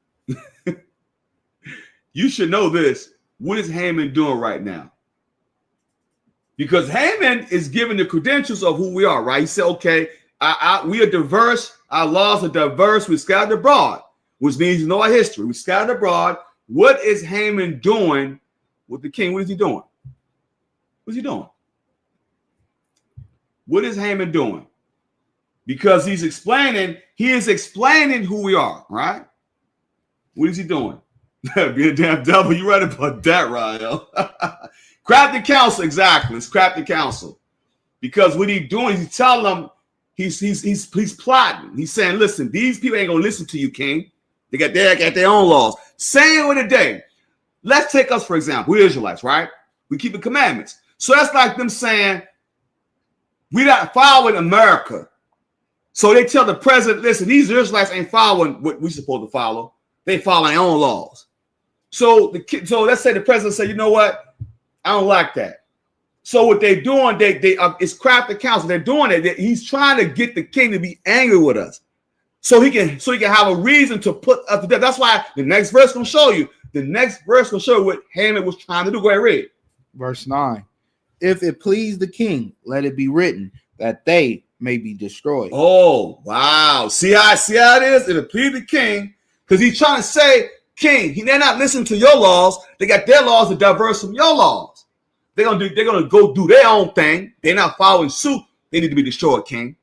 You should know this. What is Haman doing right now? Because Haman is giving the credentials of who we are, right? He said, okay, we are diverse. Our laws are diverse. We scattered abroad, which means you know our history. We scattered abroad. What is Haman doing with the king? What is he doing? What's he doing? What is Haman doing? Because he is explaining who we are, right? What is he doing? Be a damn devil. You right about that, Ryan. Crafty counsel, exactly. It's crafty counsel. Because what he's doing, he's telling them, he's plotting. He's saying, listen, these people ain't gonna listen to you, king. They got their own laws. Same with the day. Let's take us, for example. We're Israelites, right? We keep the commandments. So that's like them saying, we're not following America. So they tell the president, listen, these Israelites ain't following what we're supposed to follow. They follow their own laws. So let's say the president said, you know what? I don't like that. So what they're doing, it's crafty counsel. They're doing it. He's trying to get the king to be angry with us. So he can have a reason to put us to death. That's why the next verse gonna show you. The next verse will show you what Haman was trying to do. Go ahead, read. Verse 9. If it please the king, let it be written that they may be destroyed. Oh, wow. See how it is? If it please the king, because he's trying to say, king, they're not listening to your laws. They got their laws that diverse from your laws. They're gonna go do their own thing. They're not following suit. They need to be destroyed, king.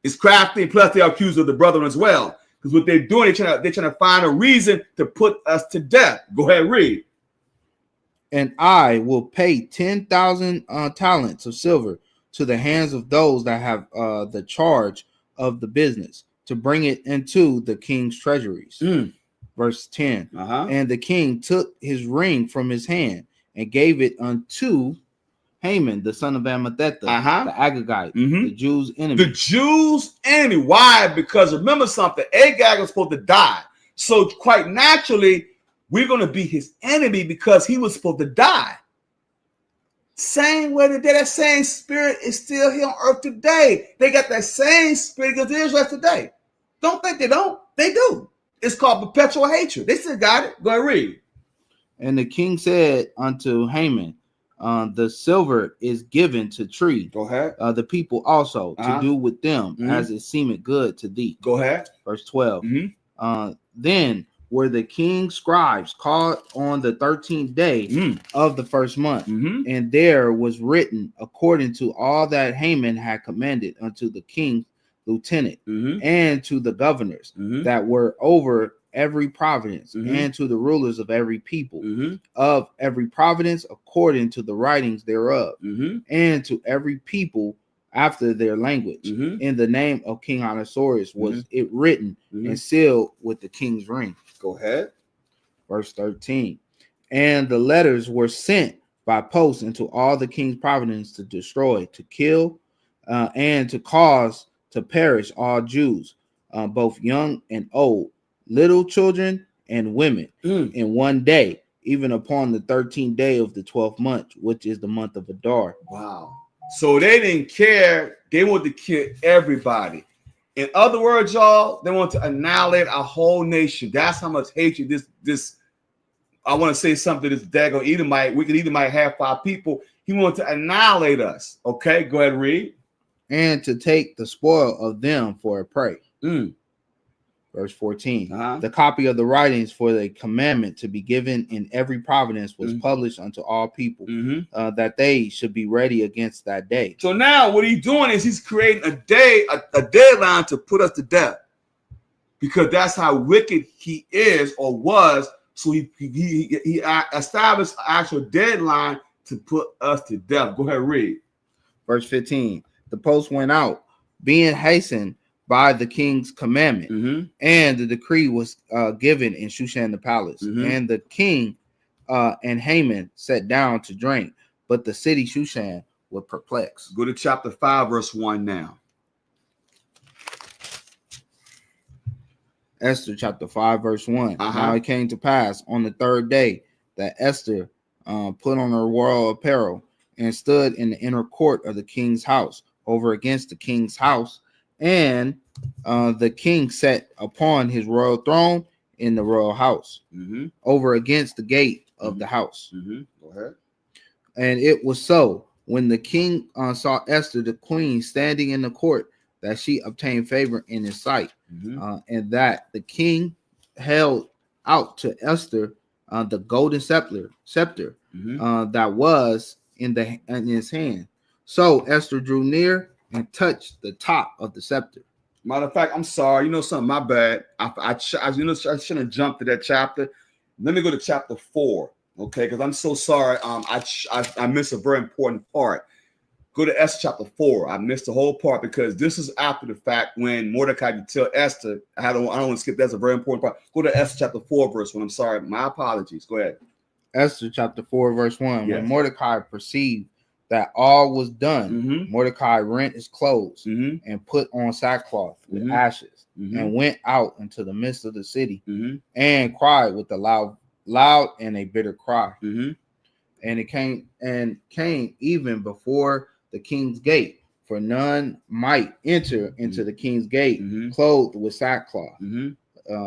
It's crafty, plus they are accused of the brethren as well. Because what they're doing, they're trying to find a reason to put us to death. Go ahead, read. And I will pay 10,000 talents of silver to the hands of those that have the charge of the business, to bring it into the king's treasuries. Verse 10. And the king took his ring from his hand and gave it unto Haman, the son of Hammedatha, the Agagite, the Jews' enemy. The Jews' enemy. Why? Because remember something, Agag was supposed to die. So quite naturally, we're going to be his enemy because he was supposed to die. Same way today, that same spirit is still here on earth today. They got that same spirit against the Israelites today. Don't think they don't. They do. It's called perpetual hatred. They still got it. Go ahead, read. And the king said unto Haman, the silver is given to tree. Go ahead. The people also to do with them as it seemeth good to thee. Go ahead. Verse 12. Then were the king's scribes called on the 13th day of the first month, and there was written according to all that Haman had commanded unto the king's lieutenant and to the governors that were over every province, and to the rulers of every people, Mm-hmm. of every province according to the writings thereof, Mm-hmm. and to every people after their language. Mm-hmm. In the name of King Ahasuerus was it written Mm-hmm. and sealed with the king's ring. Go ahead. Verse 13. And the letters were sent by post into all the king's provinces to destroy, to kill, and to cause to perish all Jews, both young and old, little children and women, in one day, even upon the 13th day of the 12th month, which is the month of Adar. Wow. So they didn't care. They wanted to kill everybody. In other words, y'all, they want to annihilate our whole nation. That's how much hatred this. I want to say something to this daggone Edomite. We could Edomite have 5 people. He wanted to annihilate us. Okay, go ahead and read. And to take the spoil of them for a prey. Mm. Verse 14. Uh-huh. The copy of the writings for the commandment to be given in every province was published unto all people, that they should be ready against that day. So now what he's doing is he's creating a deadline to put us to death, because that's how wicked he is or was. So he established an actual deadline to put us to death. Go ahead and read. Verse 15. The post went out, being hastened by the king's commandment, and the decree was given in Shushan the palace. And the king and Haman sat down to drink, but the city Shushan was perplexed. Go to chapter 5, verse 1 now. Esther chapter 5, verse 1. Now it came to pass on the 3rd day that Esther put on her royal apparel and stood in the inner court of the king's house, over against the king's house. And the king sat upon his royal throne in the royal house, over against the gate of the house. Go ahead. And it was so, when the king saw Esther the queen standing in the court, that she obtained favor in his sight, and that the king held out to Esther the golden scepter that was in his hand. So Esther drew near and touched the top of the scepter. Matter of fact, I'm sorry. You know something? My bad. I shouldn't have jumped to that chapter. Let me go to chapter 4, okay? Because I'm so sorry. I missed a very important part. Go to Esther chapter 4. I missed the whole part because this is after the fact when Mordecai could tell Esther. I don't want to skip. That's a very important part. Go to Esther chapter 4, verse 1. I'm sorry. My apologies. Go ahead. Esther chapter 4, verse 1. Yes. When Mordecai perceived that all was done, Mordecai rent his clothes and put on sackcloth with ashes and went out into the midst of the city and cried with a loud and a bitter cry. And it came even before the king's gate, for none might enter into the king's gate clothed with sackcloth.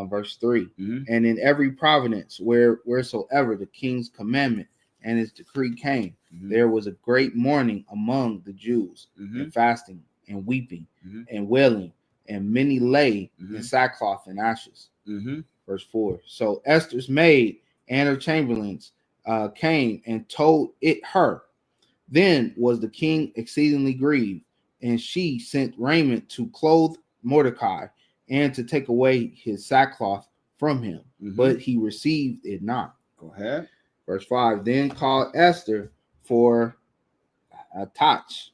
Verse 3. And in every province wheresoever the king's commandment and his decree came, there was a great mourning among the Jews, and fasting and weeping and wailing, and many lay in sackcloth and ashes. Verse 4. So Esther's maid and her chamberlains came and told it her. Then was the king exceedingly grieved, and she sent raiment to clothe Mordecai and to take away his sackcloth from him, but he received it not. Go ahead. Verse 5. Then called Esther for Hatach,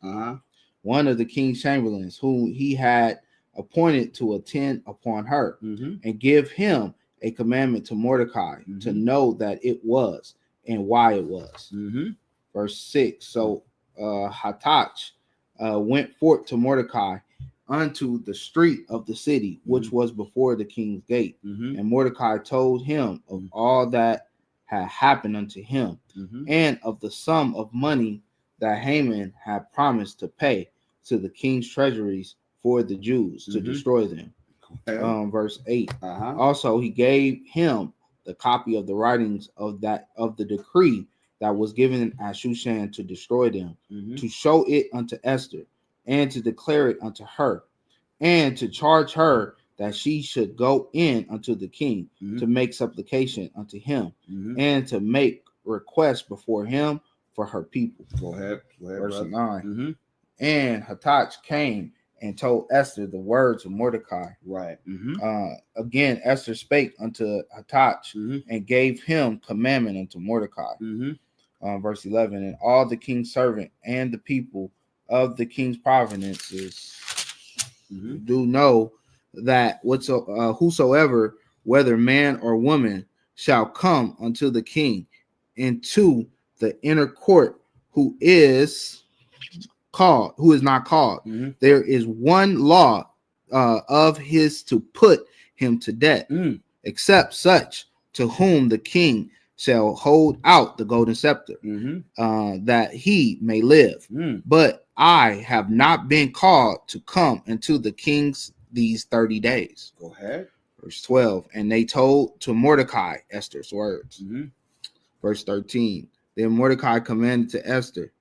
one of the king's chamberlains, whom he had appointed to attend upon her, and give him a commandment to Mordecai to know that it was and why it was. Verse 6. So Hatach went forth to Mordecai unto the street of the city, which was before the king's gate. And Mordecai told him of all that had happened unto him, and of the sum of money that Haman had promised to pay to the king's treasuries for the Jews to destroy them. Verse 8. Also he gave him the copy of the writings of the decree that was given at Shushan to destroy them, to show it unto Esther, and to declare it unto her, and to charge her that she should go in unto the king to make supplication unto him, and to make request before him for her people. Go ahead. Verse brother. 9. And Hatach came and told Esther the words of Mordecai. Right. Again, Esther spake unto Hathach and gave him commandment unto Mordecai. Verse 11, and all the king's servant and the people of the king's provinces do know that whosoever, whether man or woman, shall come unto the king into the inner court, who is not called, there is one law of his to put him to death, except such to whom the king shall hold out the golden scepter, that he may live. But I have not been called to come into the king's these 30 days. Go ahead. Verse 12, and they told to Mordecai Esther's words. Verse 13, then Mordecai commanded to answer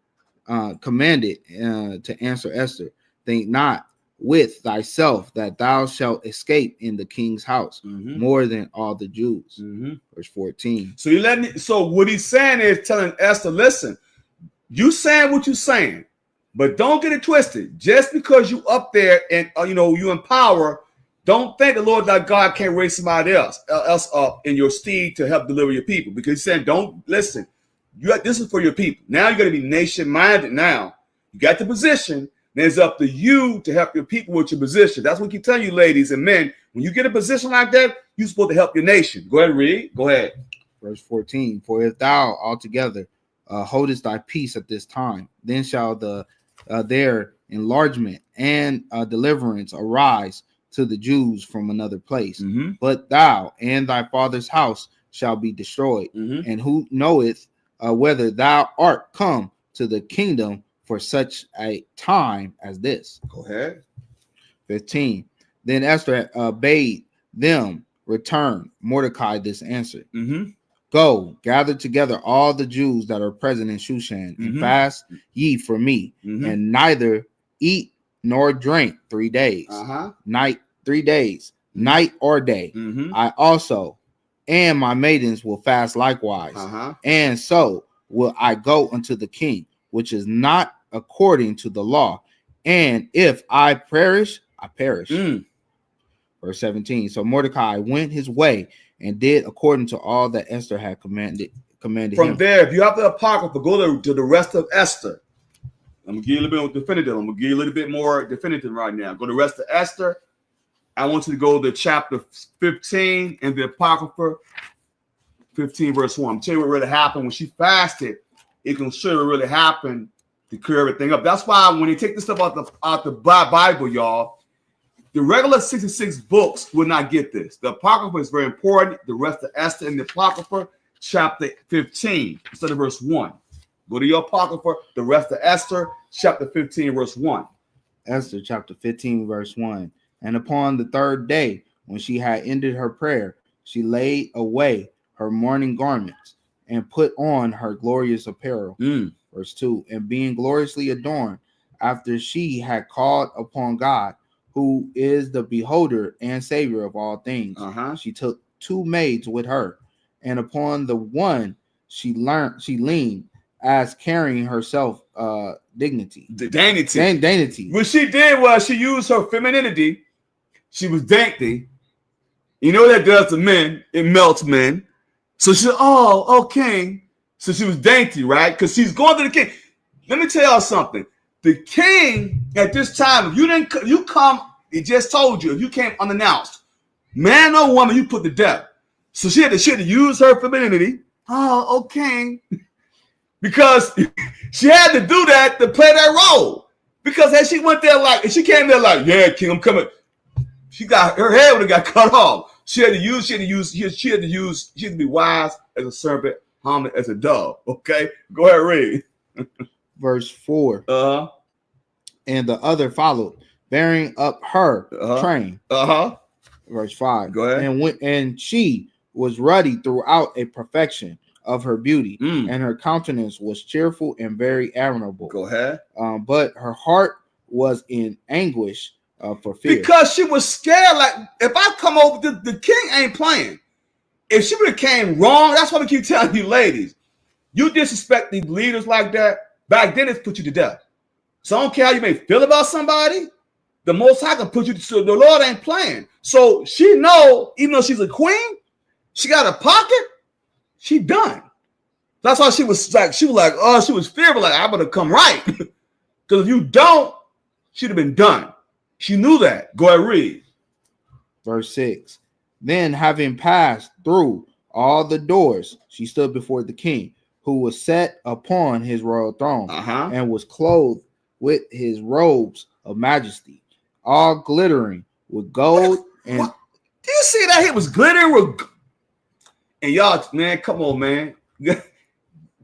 Esther, think not with thyself that thou shalt escape in the king's house more than all the Jews. Verse 14. So what he's saying is telling Esther, listen, you saying what you saying, but don't get it twisted. Just because you up there and you in power, don't think the Lord thy God can't raise somebody else up in your stead to help deliver your people. Because he's saying, don't listen. This is for your people. Now you got to be nation minded. Now you got the position. Then it's up to you to help your people with your position. That's what we keep telling you, ladies and men. When you get a position like that, you're supposed to help your nation. Go ahead, read. Go ahead. Verse 14. For if thou altogether holdest thy peace at this time, then shall their enlargement and deliverance arise to the Jews from another place. But thou and thy father's house shall be destroyed. And who knoweth whether thou art come to the kingdom for such a time as this? Go ahead. 15. Then Esther bade them return Mordecai this answer. Go, gather together all the Jews that are present in Shushan, and fast ye for me, and neither eat nor drink 3 days, night 3 days, night or day. I also and my maidens will fast likewise, and so will I go unto the king, which is not according to the law. And if I perish, I perish. Verse 17. So Mordecai went his way and did according to all that Esther had commanded From him. there, if you have the Apocrypha, go to the rest of Esther. I'm going to give you a little bit more definitive. I'm going to give you a little bit more definitive right now. Go to the rest of Esther. I want you to go to chapter 15 in the Apocrypha, 15 verse 1. I'm tell you what really happened when she fasted. It can show you what really happened to clear everything up. That's why when you take this stuff out the Bible, y'all, the regular 66 books will not get this. The Apocrypha is very important. The rest of Esther in the Apocrypha, chapter 15, instead of verse 1. Go to your Apocrypha, the rest of Esther, chapter 15, verse 1. Esther chapter 15, verse 1. And upon the third day, when she had ended her prayer, she laid away her mourning garments and put on her glorious apparel. Verse 2. And being gloriously adorned, after she had called upon God, who is the beholder and savior of all things, she took 2 maids with her, and upon the one she leaned, as carrying herself dignity. Dainty. What she did was she used her femininity. She was dainty. You know what that does to men? It melts men. So she said, oh, king. So she was dainty, right? Because she's going to the king. Let me tell y'all something. The king at this time, if you come, he just told you, if you came unannounced, man or woman, you put to death. So she had to use her femininity. Oh, king. Because she had to do that to play that role. Because as she went there and she came there like, yeah, king, I'm coming. Her hair would have got cut off. She had to be wise as a serpent, harmless as a dove. Okay, go ahead, read. Verse 4. And the other followed, bearing up her train. Verse 5. Go ahead. And she was ruddy throughout a perfection of her beauty, and her countenance was cheerful and very admirable. Go ahead. But her heart was in anguish for fear. Because she was scared. Like, if I come over, the king ain't playing. If she would have came wrong, that's why we keep telling you, ladies, you disrespect these leaders like that, back then it's put you to death. So I don't care how you may feel about somebody. the Most High can put you to the Lord ain't playing. So she know, even though she's a queen, she got a pocket, she done. That's why she was like, oh, she was fearful, like, I'm gonna come right. Because if you don't, she'd have been done. She knew that. Go ahead, read. Verse 6. Then having passed through all the doors, she stood before the king, who was set upon his royal throne, and was clothed with his robes of majesty, all glittering with gold. And what? Do you see that? He was glittering with. And y'all, man, come on, man.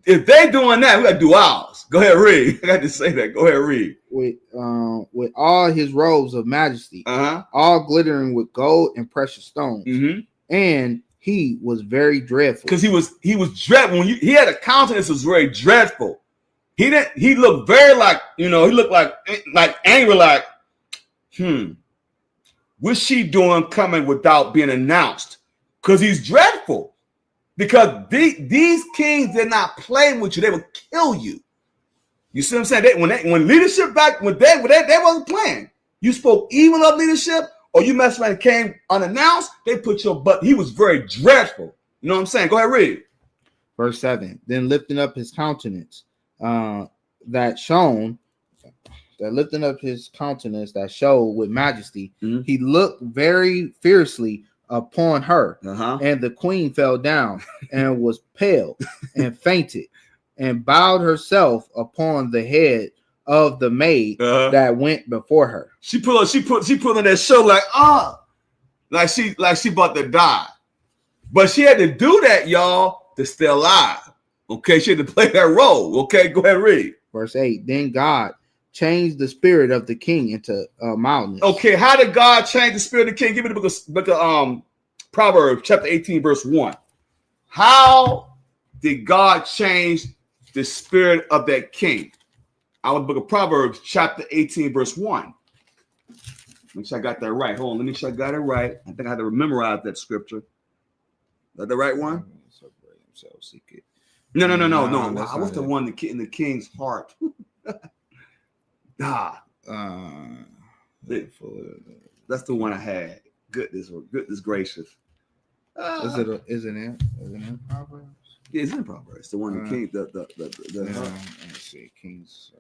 If they doing that, we gotta do ours. Go ahead, read. I got to say that. Go ahead, read. With all his robes of majesty, all glittering with gold and precious stones, and he was very dreadful. Because he was dreadful. When he had a countenance that was very dreadful. He looked very like, he looked like angry, like, what's she doing coming without being announced? Because he's dreadful. Because these kings did not play with you, they would kill you. You see what I'm saying? When leadership back when they wasn't playing. You spoke evil of leadership, or you messed around and came unannounced, they put your butt. He was very dreadful. You know what I'm saying? Go ahead, read. Verse 7. Then lifting up his countenance, that showed with majesty, he looked very fiercely upon her, and the queen fell down and was pale and fainted, and bowed herself upon the head of the maid that went before her. She put on that show like she about to die, but she had to do that, y'all, to stay alive. Okay, she had to play that role. Okay, go ahead, read. Verse 8. Then God changed the spirit of the king into mildness. Okay, how did God change the spirit of the king? Give me the book of Proverbs chapter 18, verse 1. How did God change the spirit of that king? Our book of Proverbs chapter 18, verse 1. Make sure I got that right. Hold on, let me make sure I got it right. I think I had to memorize that scripture. Is that the right one? No. What's the one in the king's heart? That's the one I had. Goodness gracious. Is it in Proverbs? Yeah, it's in Proverbs. The one the king, let's see, Kings.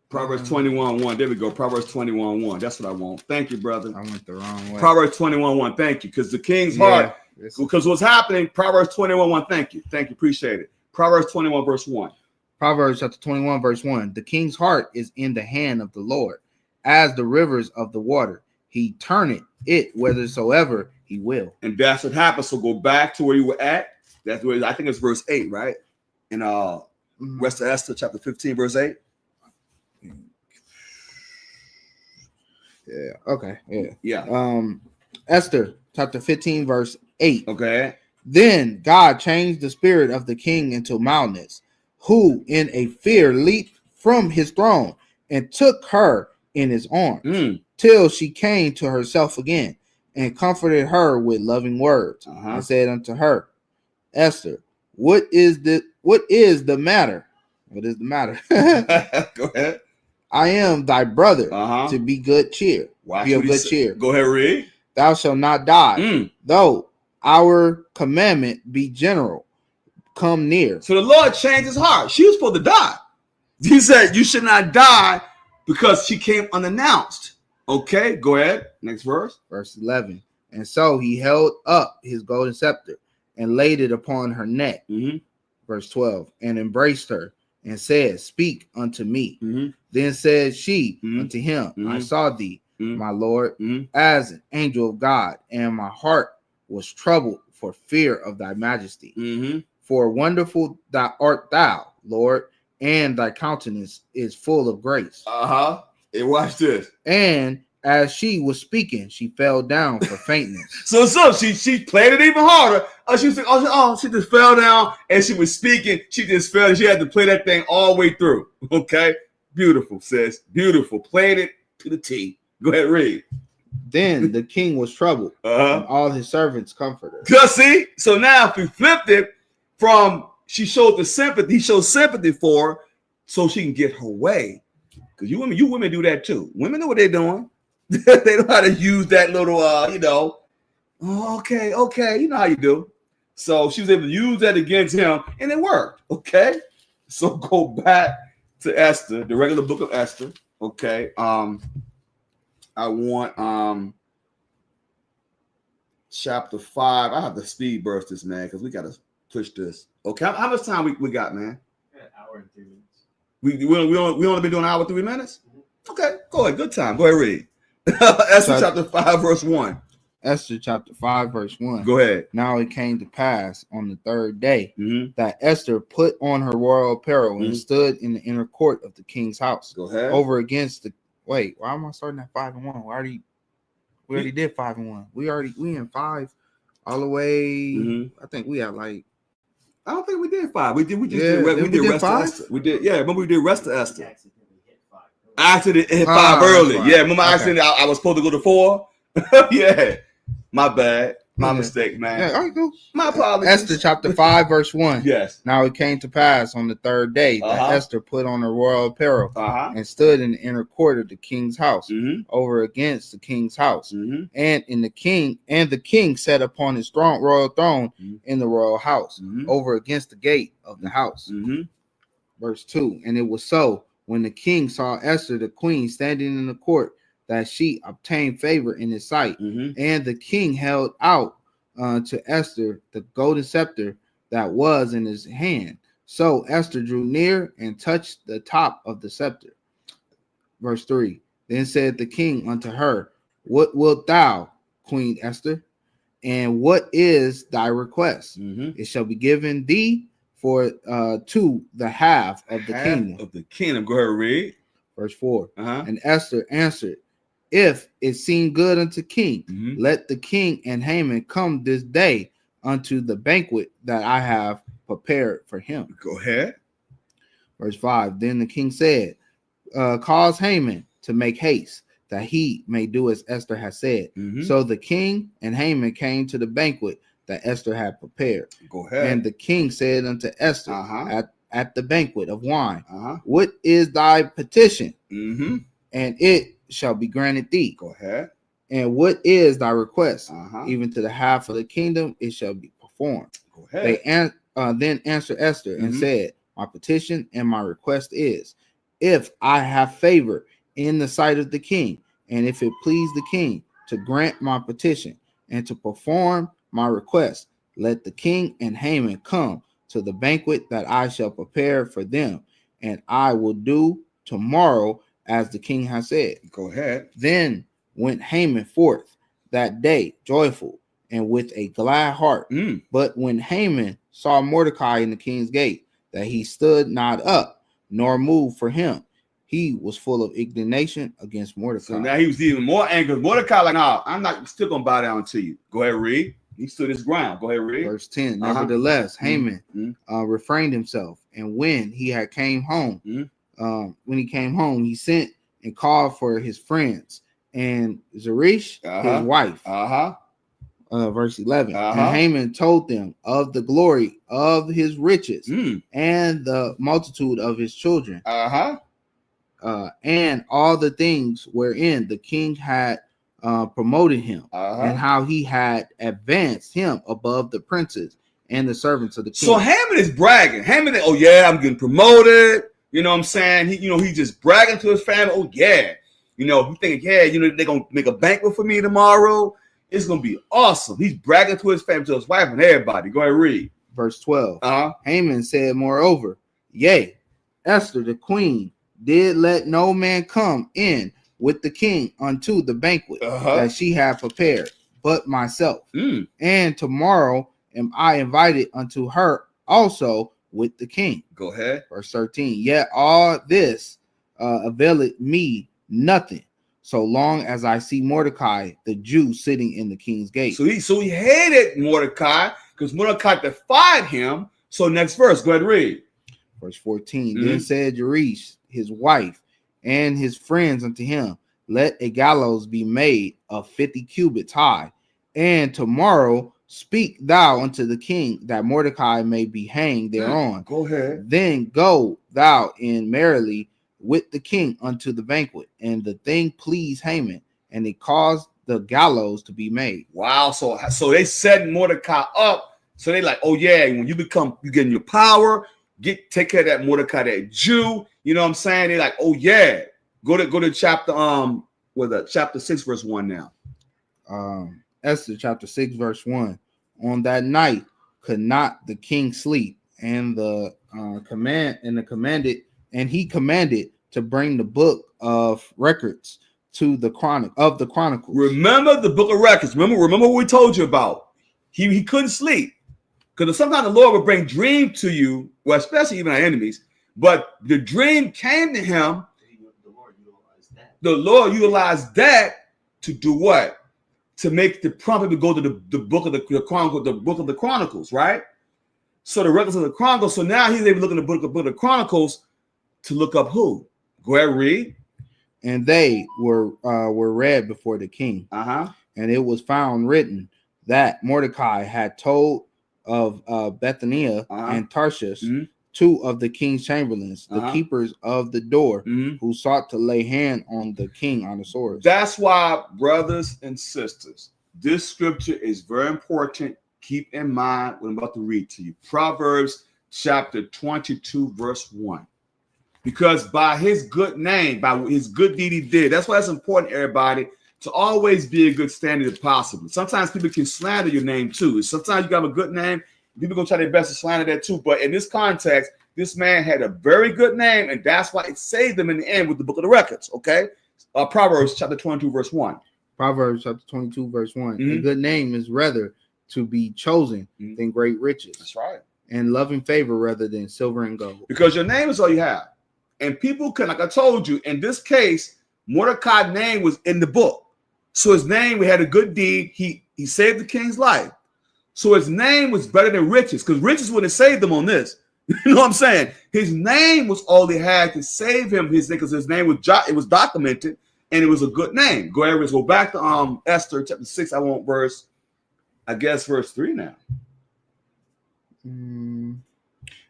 Proverbs 21:1. There we go. Proverbs 21:1. That's what I want. Thank you, brother. I went the wrong way. Proverbs 21:1. Thank you. Because the king's heart. Because what's happening? Proverbs 21:1. Thank you. Appreciate it. Proverbs 21, verse 1. Proverbs chapter 21, verse 1. The king's heart is in the hand of the Lord, as the rivers of the water. He turneth it whithersoever he will. And that's what happens. So go back to where you were at. That's where I think it's verse 8, right? In West of Esther, chapter 15, verse 8. Yeah. Okay. Yeah. Yeah. Esther chapter 15, verse 8. Okay. Then God changed the spirit of the king into mildness, who in a fear leaped from his throne and took her in his arms till she came to herself again, and comforted her with loving words, and said unto her, Esther, what is the matter? What is the matter? Go ahead. I am thy brother, to be good cheer. Be of good cheer. Go ahead, read. Thou shalt not die, though our commandment be general. Come near. So the Lord changed his heart. She was supposed to die. He said, you should not die because she came unannounced. Okay, go ahead. Next verse. Verse 11. And so he held up his golden scepter and laid it upon her neck. Verse 12. And embraced her and said, speak unto me. Then said she unto him, I saw thee, my Lord, as an angel of God, and my heart was troubled for fear of thy majesty. For wonderful art thou, Lord, and thy countenance is full of grace. And watch this. And as she was speaking, she fell down for faintness. so she played it even harder. She just fell down, and she was speaking. She just fell. She had to play that thing all the way through. Okay, beautiful, sis. Beautiful. Played it to the T. Go ahead, read. Then the king was troubled, and all his servants comforted. Just see. So now, if we flipped it from he showed sympathy for her, so she can get her way. Because you women do that too. Women know what they're doing. They know how to use that little, oh, okay, you know how you do. So she was able to use that against him, and it worked. Okay, so go back to Esther, the regular book of Esther. Okay, I want chapter 5. I have to speed burst this, man, because we gotta push this. Okay, how much time we got, man? An hour and 3 minutes. We only been doing an hour 3 minutes. Okay, go ahead. Good time. Go ahead, read. Esther chapter 5, verse 1. Esther chapter 5, verse 1. Go ahead. Now it came to pass on the third day that Esther put on her royal apparel and stood in the inner court of the king's house. Go ahead. Over against the why am I starting at 5 and 1? We already did 5 and 1. We in 5 all the way. I think we had I don't think we did 5. We did rest 5? of Esther. We did, yeah. Remember we did rest of Esther. Accidentally hit 5. I accidentally hit 5 early. Right. Yeah, remember I was supposed to go to 4? Yeah. My bad. My mistake, man. Yeah, all right, go. My apologies. Esther chapter 5, verse 1. Yes. Now it came to pass on the third day that Esther put on her royal apparel and stood in the inner court of the king's house, over against the king's house. And the king sat upon his royal throne in the royal house, over against the gate of the house. Verse 2. And it was so, when the king saw Esther the queen standing in the court, that she obtained favor in his sight. And the king held out to Esther the golden scepter that was in his hand. So Esther drew near and touched the top of the scepter. Verse 3. Then said the king unto her, What wilt thou, Queen Esther? And what is thy request? It shall be given thee for to the half of the kingdom. Go ahead, read. Verse 4. And Esther answered, If it seem good unto king, let the king and Haman come this day unto the banquet that I have prepared for him. Go ahead. Verse 5. Then the king said, Cause Haman to make haste, that he may do as Esther has said. So the king and Haman came to the banquet that Esther had prepared. Go ahead. And the king said unto Esther at the banquet of wine, What is thy petition? And it shall be granted thee. Go ahead. And what is thy request? Even to the half of the kingdom, it shall be performed. Go ahead. They then answered Esther and said, My petition and my request is, if I have favor in the sight of the king, and if it please the king to grant my petition and to perform my request, let the king and Haman come to the banquet that I shall prepare for them, and I will do tomorrow as the king has said. Go ahead. Then went Haman forth that day joyful and with a glad heart. But when Haman saw Mordecai in the king's gate, that he stood not up nor moved for him, he was full of indignation against Mordecai. So now he was even more angry. Mordecai like, no, I'm not still gonna bow down to you. Go ahead, read. He stood his ground. Go ahead, read. Verse 10. Nevertheless, Haman refrained himself, and when he came home, he sent and called for his friends and Zeresh, his wife. Verse 11. And Haman told them of the glory of his riches and the multitude of his children, and all the things wherein the king had promoted him, and how he had advanced him above the princes and the servants of the king. So Haman is bragging. Haman, oh yeah, I'm getting promoted. You know what I'm saying? He's just bragging to his family. Oh yeah, he thinking, they're gonna make a banquet for me tomorrow. It's gonna be awesome. He's bragging to his family, to his wife, and everybody. Go ahead, read. Verse 12. Haman said, moreover, yea, Esther the queen did let no man come in with the king unto the banquet that she had prepared, but myself. And tomorrow am I invited unto her also with the king. Go ahead. Verse 13. Yet all this availeth me nothing, so long as I see Mordecai the Jew sitting in the king's gate. So he hated Mordecai because Mordecai defied him. So next verse, go ahead and read. Verse 14. Then said Zeresh, his wife, and his friends unto him, let a gallows be made of 50 cubits high, and tomorrow speak thou unto the king that Mordecai may be hanged thereon. Go ahead. Then go thou in merrily with the king unto the banquet, and the thing pleased Haman, and it caused the gallows to be made. Wow. So they set Mordecai up. So they like, oh yeah, when you getting your power, take care of that Mordecai, that Jew. You know what I'm saying? They're like, oh yeah. Go to chapter chapter 6, verse 1 now. Esther chapter 6, verse 1. On that night could not the king sleep, and he commanded to bring the book of records to the chronicles. Remember the book of records. Remember what we told you about. He couldn't sleep. Because sometimes the Lord will bring dream to you, well, especially even our enemies. But the dream came to him. The Lord utilized that to do what? To make the prompt to go to the book of the Chronicles, right? So the records of the Chronicles. So now he's able to look in the book of the Chronicles to look up who? Go ahead, read. And they were read before the king. And it was found written that Mordecai had told of Bethania and Tarshish, two of the king's chamberlains, the keepers of the door, who sought to lay hand on the king Ahasuerus. That's why, brothers and sisters, this scripture is very important. Keep in mind what I'm about to read to you. Proverbs chapter 22, verse 1. Because by his good name, by his good deed he did. That's why it's important, everybody, to always be a good standard if possible. Sometimes people can slander your name too. Sometimes you got a good name, people gonna try their best to slander that too. But in this context, this man had a very good name, and that's why it saved him in the end with the book of the records. Okay, Proverbs chapter 22, verse 1. Proverbs chapter 22, verse 1. A good name is rather to be chosen than great riches. That's right. And loving favor rather than silver and gold. Because your name is all you have. And people can, like I told you, in this case, Mordecai's name was in the book. So his name, we had a good deed. He saved the king's life. So his name was better than riches, because riches wouldn't have saved him on this. You know what I'm saying? His name was all he had to save him. Because his name was documented, and it was a good name. Go ahead, let's go back to Esther chapter 6. I want verse 3 now.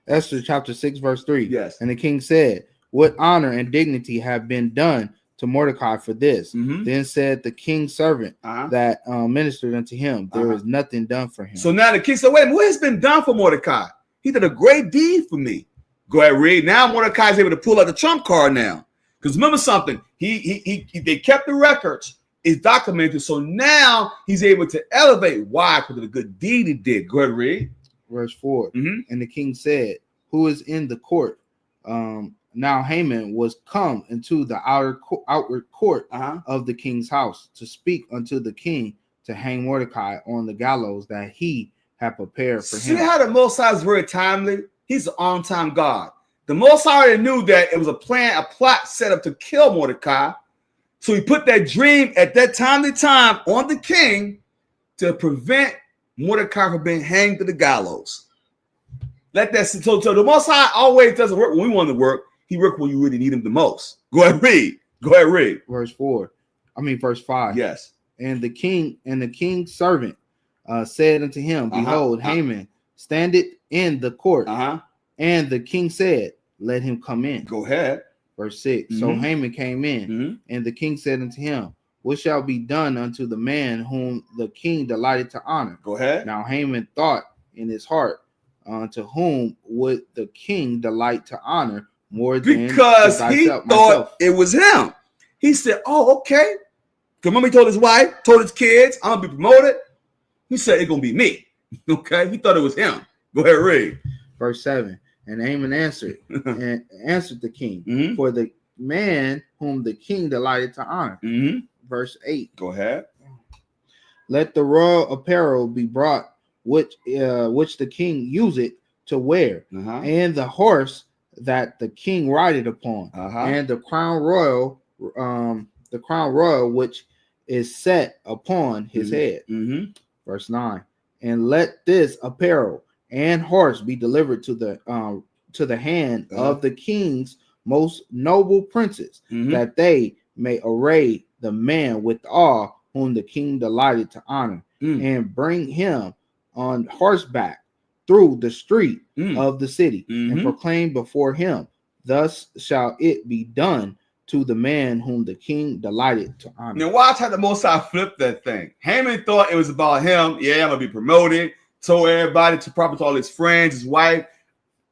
Esther chapter 6, verse 3. Yes. And the king said, what honor and dignity have been done to Mordecai for this? Then said the king's servant that ministered unto him, there is nothing done for him. So now the king said, wait a minute, what has been done for Mordecai? He did a great deed for me. Go ahead, read. Now Mordecai is able to pull out the trump card now. Because remember something, they kept the records. It's documented. So now he's able to elevate. Why? Because of the good deed he did. Go ahead, read. Verse 4. And the king said, who is in the court? Now Haman was come into the outward court of the king's house to speak unto the king to hang Mordecai on the gallows that he had prepared for him. See how the Most High is very timely? He's an on-time God. The Most High already knew that it was a plot set up to kill Mordecai. So he put that dream at that timely time on the king to prevent Mordecai from being hanged to the gallows. Let that so the Most High always doesn't work when we want to work. He works when you really need him the most. Go ahead, read. Verse 5. Yes. And the king's servant said unto him, behold, Haman standeth in the court. And the king said, let him come in. Go ahead. Verse 6. So Haman came in, and the king said unto him, what shall be done unto the man whom the king delighted to honor? Go ahead. Now Haman thought in his heart, to whom would the king delight to honor more than because he thought myself. It was him. He said, oh, okay. Remember he told his wife, told his kids, I'm gonna be promoted. He said it's gonna be me. Okay, he thought it was him. Go ahead, read. Verse 7. And Haman answered and answered the king for the man whom the king delighted to honor. Verse 8. Go ahead. Let the royal apparel be brought, which the king useth to wear, and the horse that the king rideth upon, and the crown royal, which is set upon his head. Verse 9. And let this apparel and horse be delivered to the hand of the king's most noble princes, that they may array the man with all whom the king delighted to honor, and bring him on horseback through the street of the city, and proclaim before him, thus shall it be done to the man whom the king delighted to honor. Now watch how the Most High flipped that thing. Haman thought it was about him. Yeah, I'm gonna be promoted. Told everybody to probably to all his friends, his wife.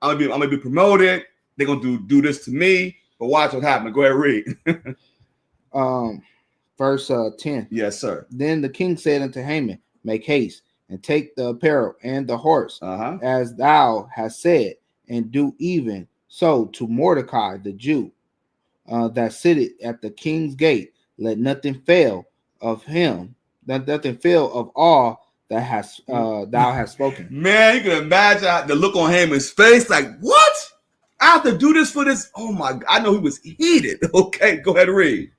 I'm gonna be promoted. They're gonna do this to me. But watch what happened. Go ahead, read. Verse 10. Yes, sir. Then the king said unto Haman, make haste and take the apparel and the horse, as thou hast said, and do even so to Mordecai the Jew, that sitteth at the king's gate. Let nothing fail of him, that nothing fail of all that has thou hast spoken. Man, you can imagine the look on Haman's face, like, what? I have to do this for this? Oh my God, I know he was heated. Okay, go ahead and read.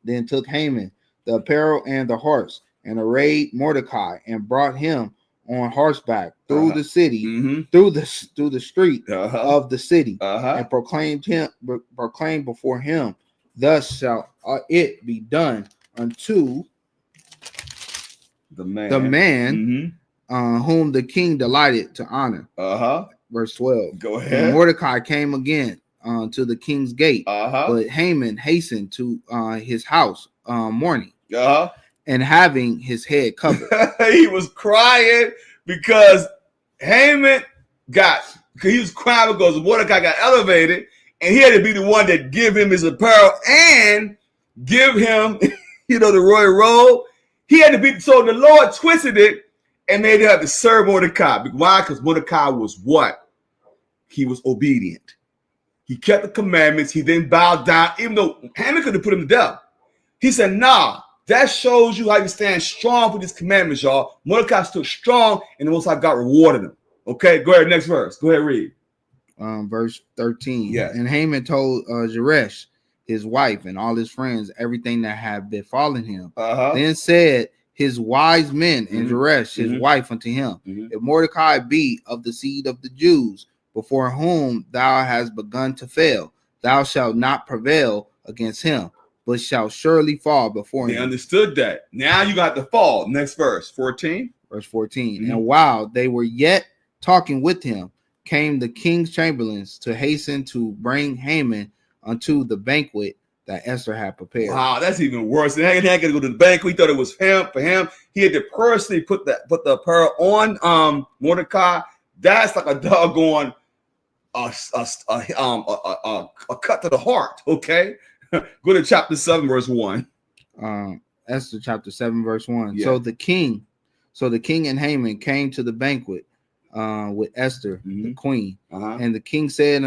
Then took Haman the apparel and the horse, and arrayed Mordecai, and brought him on horseback through the city, through the street of the city, and proclaimed before him, thus shall it be done unto the man whom the king delighted to honor. Verse 12. Go ahead. And Mordecai came again to the king's gate, but Haman hastened to his house mourning, and having his head covered. He was crying because Haman he was crying because Mordecai got elevated, and he had to be the one that give him his apparel and give him, the royal robe. He had to be, so the Lord twisted it and made him have to serve Mordecai. Why? Because Mordecai was what? He was obedient. He kept the commandments. He didn't bow down, even though Haman could have put him to death. He said, nah, that shows you how you stand strong for these commandments, y'all. Mordecai stood strong, and the Most High God rewarded him. Okay, go ahead, next verse. Go ahead, read. Verse 13. Yeah. And Haman told Zeresh, his wife, and all his friends everything that had befallen him. Then said his wise men and Zeresh, his wife, unto him, if Mordecai be of the seed of the Jews, before whom thou hast begun to fail, thou shalt not prevail against him, but shall surely fall before him. They understood that. Now you got the fall. Next verse, 14. Verse 14. And while they were yet talking with him, came the king's chamberlains to hasten to bring Haman unto the banquet that Esther had prepared. Wow, that's even worse. He had to go to the banquet. He thought it was for him. He had to personally put the apparel on Mordecai. That's like a doggone a cut to the heart. Okay. Go to chapter 7, verse 1. Esther chapter 7, verse 1. Yeah. So the king and Haman came to the banquet with Esther, the queen. And the king said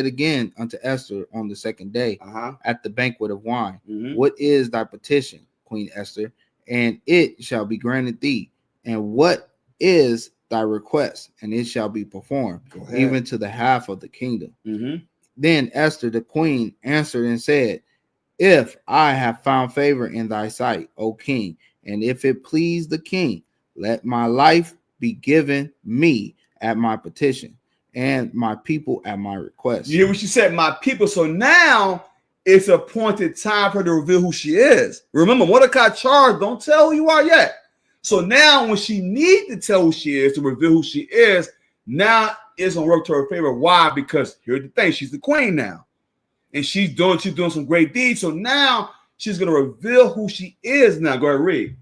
again unto Esther on the second day at the banquet of wine, what is thy petition, Queen Esther? And it shall be granted thee. And what is thy request? And it shall be performed, even to the half of the kingdom. Then Esther the queen answered and said, if I have found favor in thy sight, O king, and if it please the king, let my life be given me at my petition, and my people at my request. You hear what she said? My people. So now it's appointed time for her to reveal who she is. Remember, Mordecai charged, don't tell who you are yet. So now when she needs to tell who she is, to reveal who she is, now it's going to work to her favor. Why? Because here's the thing. She's the queen now. And she's doing some great deeds. So now she's going to reveal who she is now. Go ahead, read.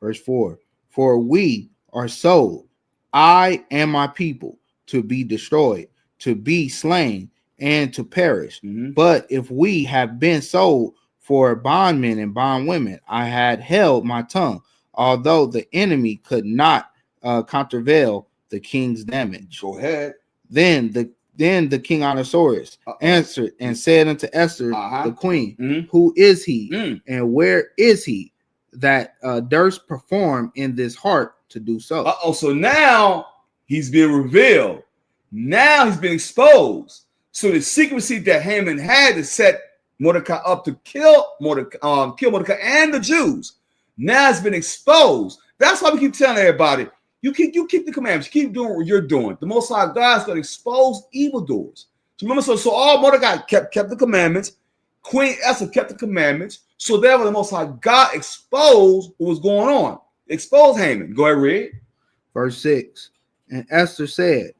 Verse 4. For we are sold, I and my people, to be destroyed, to be slain, and to perish. But if we have been sold for bondmen and bondwomen, I had held my tongue, although the enemy could not countervail the king's damage. Go ahead. Then the king Ahasuerus answered and said unto Esther the queen, who is he, and where is he that durst perform in this heart to do so? So now he's being revealed. Now he's been exposed. So the secrecy that Haman had to set Mordecai up to kill Mordecai and the Jews, now it's been exposed. That's why we keep telling everybody, you keep the commandments, keep doing what you're doing. The Most High God's going to expose evildoers. So remember, so all Mordecai kept the commandments. Queen Esther kept the commandments. So therefore, the Most High God exposed what was going on. Expose Haman. Go ahead, read. Verse 6. And Esther said,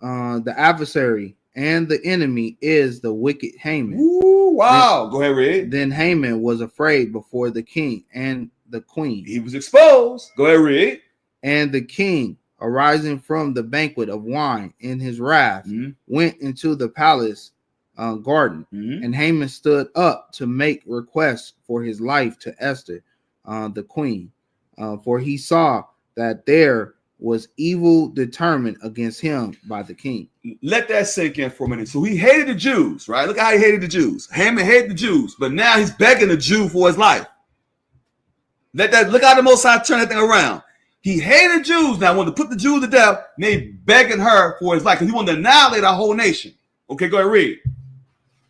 the adversary and the enemy is the wicked Haman. Ooh, wow. Go ahead, read. Then Haman was afraid before the king and the queen. He was exposed. Go ahead, read. And the king, arising from the banquet of wine in his wrath, went into the palace garden. And Haman stood up to make requests for his life to Esther, the queen, for he saw that there was evil determined against him by the king. Let that sink in for a minute. So he hated the Jews, right? Look how he hated the Jews. Haman hated the Jews, but now he's begging the Jew for his life. Look how the Most High turned that thing around. He hated Jews, now wanted to put the Jews to death, and they begging her for his life because he wanted to annihilate our whole nation. Okay, go ahead, read.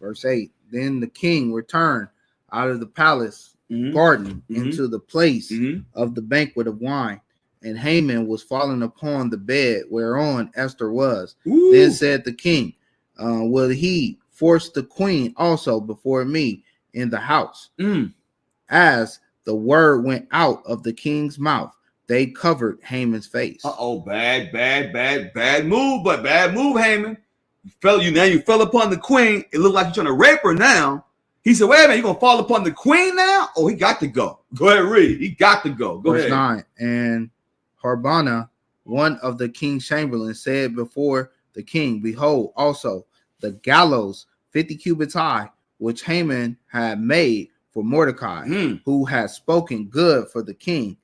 Verse 8. Then the king returned out of the palace garden into the place of the banquet of wine. And Haman was fallen upon the bed whereon Esther was. Ooh. Then said the king, will he force the queen also before me in the house? As the word went out of the king's mouth, they covered Haman's face. Bad move, but bad move, Haman. You fell upon the queen. It looked like you're trying to rape her now. He said, wait a minute, you're going to fall upon the queen now? Oh, he got to go. Go ahead, read. He got to go. Go Verse ahead. 9. And Harbana, one of the king's chamberlains, said before the king, behold, also the gallows 50 cubits high, which Haman had made for Mordecai, who had spoken good for the king,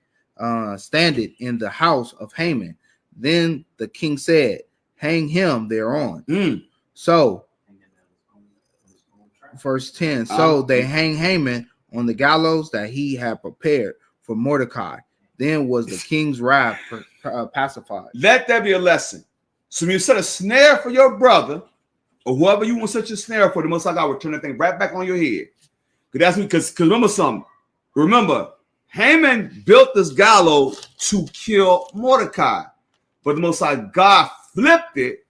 standeth in the house of Haman. Then the king said, hang him thereon. So, verse 10, so they hang Haman on the gallows that he had prepared for Mordecai. Then was the king's wrath pacified. Let that be a lesson. So when you set a snare for your brother, or whoever you want to set your snare for, the Most High God will turn that thing right back on your head. Because remember something. Remember, Haman built this gallows to kill Mordecai, but the Most High God flipped it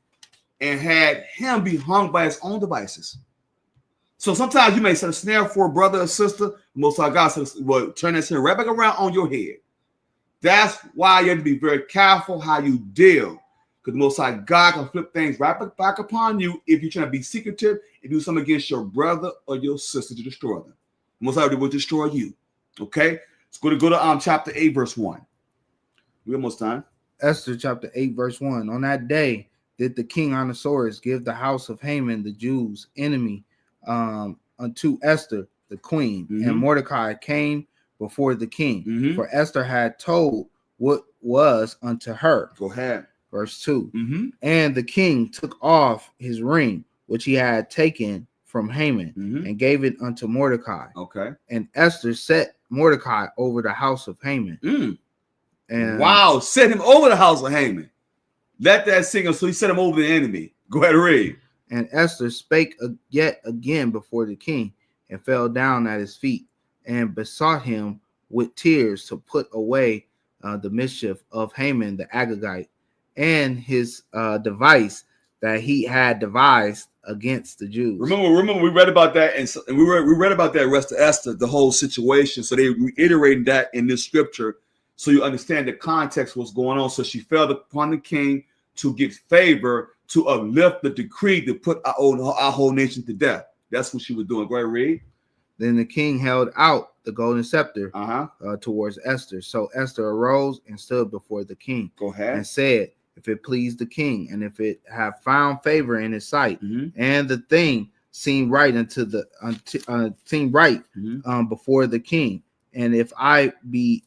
and had him be hung by his own devices. So sometimes you may set a snare for a brother or sister, the Most High God will turn that snare right back around on your head. That's why you have to be very careful how you deal, because the Most High God can flip things right back upon you if you're trying to be secretive, if you do something against your brother or your sister to destroy them. The Most High will destroy you. Okay? Let's go to chapter 8, verse 1. We almost done. Esther chapter 8, verse 1. On that day did the king Ahasuerus give the house of Haman, the Jews' enemy, unto Esther, the queen. And Mordecai came before the king, for Esther had told what was unto her. Go ahead. Verse 2. And the king took off his ring, which he had taken from Haman, and gave it unto Mordecai. Okay. And Esther set Mordecai over the house of Haman. And wow, set him over the house of Haman. Let that sing. So he set him over the enemy. Go ahead and read. And Esther spake yet again before the king, and fell down at his feet, and besought him with tears to put away the mischief of Haman the Agagite, and his device that he had devised against the Jews. Remember, we read about that, and we read about that rest of Esther, the whole situation. So they reiterated that in this scripture, so you understand the context, what's going on. So she fell upon the king to get favor, to uplift the decree to put our whole nation to death. That's what she was doing. Go ahead, read. Then the king held out the golden scepter towards Esther. So Esther arose and stood before the king. Go ahead. And said, if it please the king, and if it have found favor in his sight, and the thing seemed right before the king, and if I be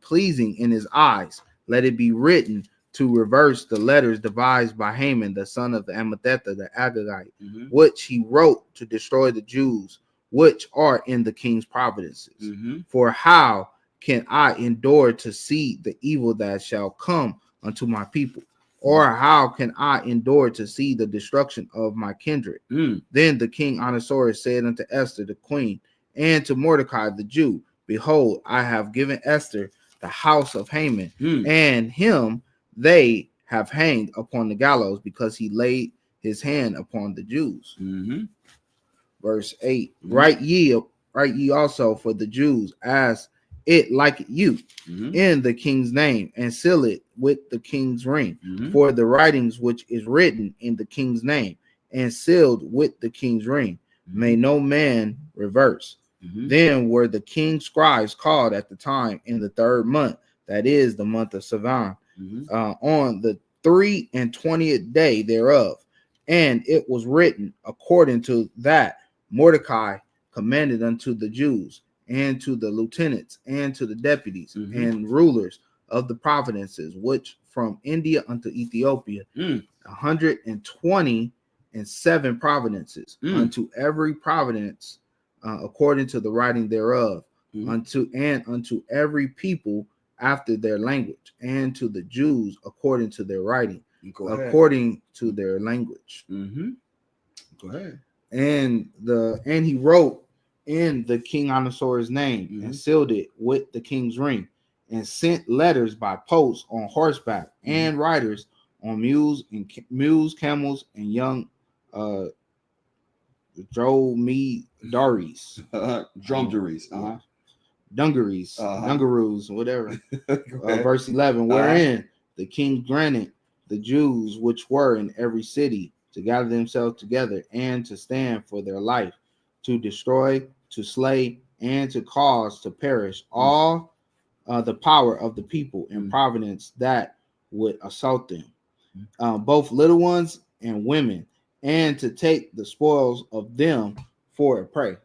pleasing in his eyes, let it be written to reverse the letters devised by Haman, the son of the Amethetha, the Agagite, which he wrote to destroy the Jews, which are in the king's providences. For how can I endure to see the evil that shall come unto my people? Or how can I endure to see the destruction of my kindred? Then the king Ahasuerus said unto Esther the queen, and to Mordecai the Jew, behold, I have given Esther the house of Haman, and him they have hanged upon the gallows, because he laid his hand upon the Jews. Verse 8. Write ye also for the Jews as it like you, in the king's name, and seal it with the king's ring, for the writings which is written in the king's name, and sealed with the king's ring. May no man reverse. Then were the king's scribes called at the time in the 3rd month, that is the month of Sivan, on the 23rd day thereof. And it was written according to that Mordecai commanded unto the Jews, and to the lieutenants, and to the deputies, and rulers of the provinces, which from India unto Ethiopia, 127 provinces, unto every province according to the writing thereof, unto every people after their language, and to the Jews according to their writing, according to their language. Go ahead. And he wrote in the King Anasor's name, and sealed it with the king's ring, and sent letters by post on horseback, and riders on mules, camels, and young dromedaries, dungaroos, whatever. Verse 11, wherein the king granted the Jews which were in every city to gather themselves together, and to stand for their life, to destroy, to slay, and to cause to perish all the power of the people in providence that would assault them, both little ones and women, and to take the spoils of them for a prey.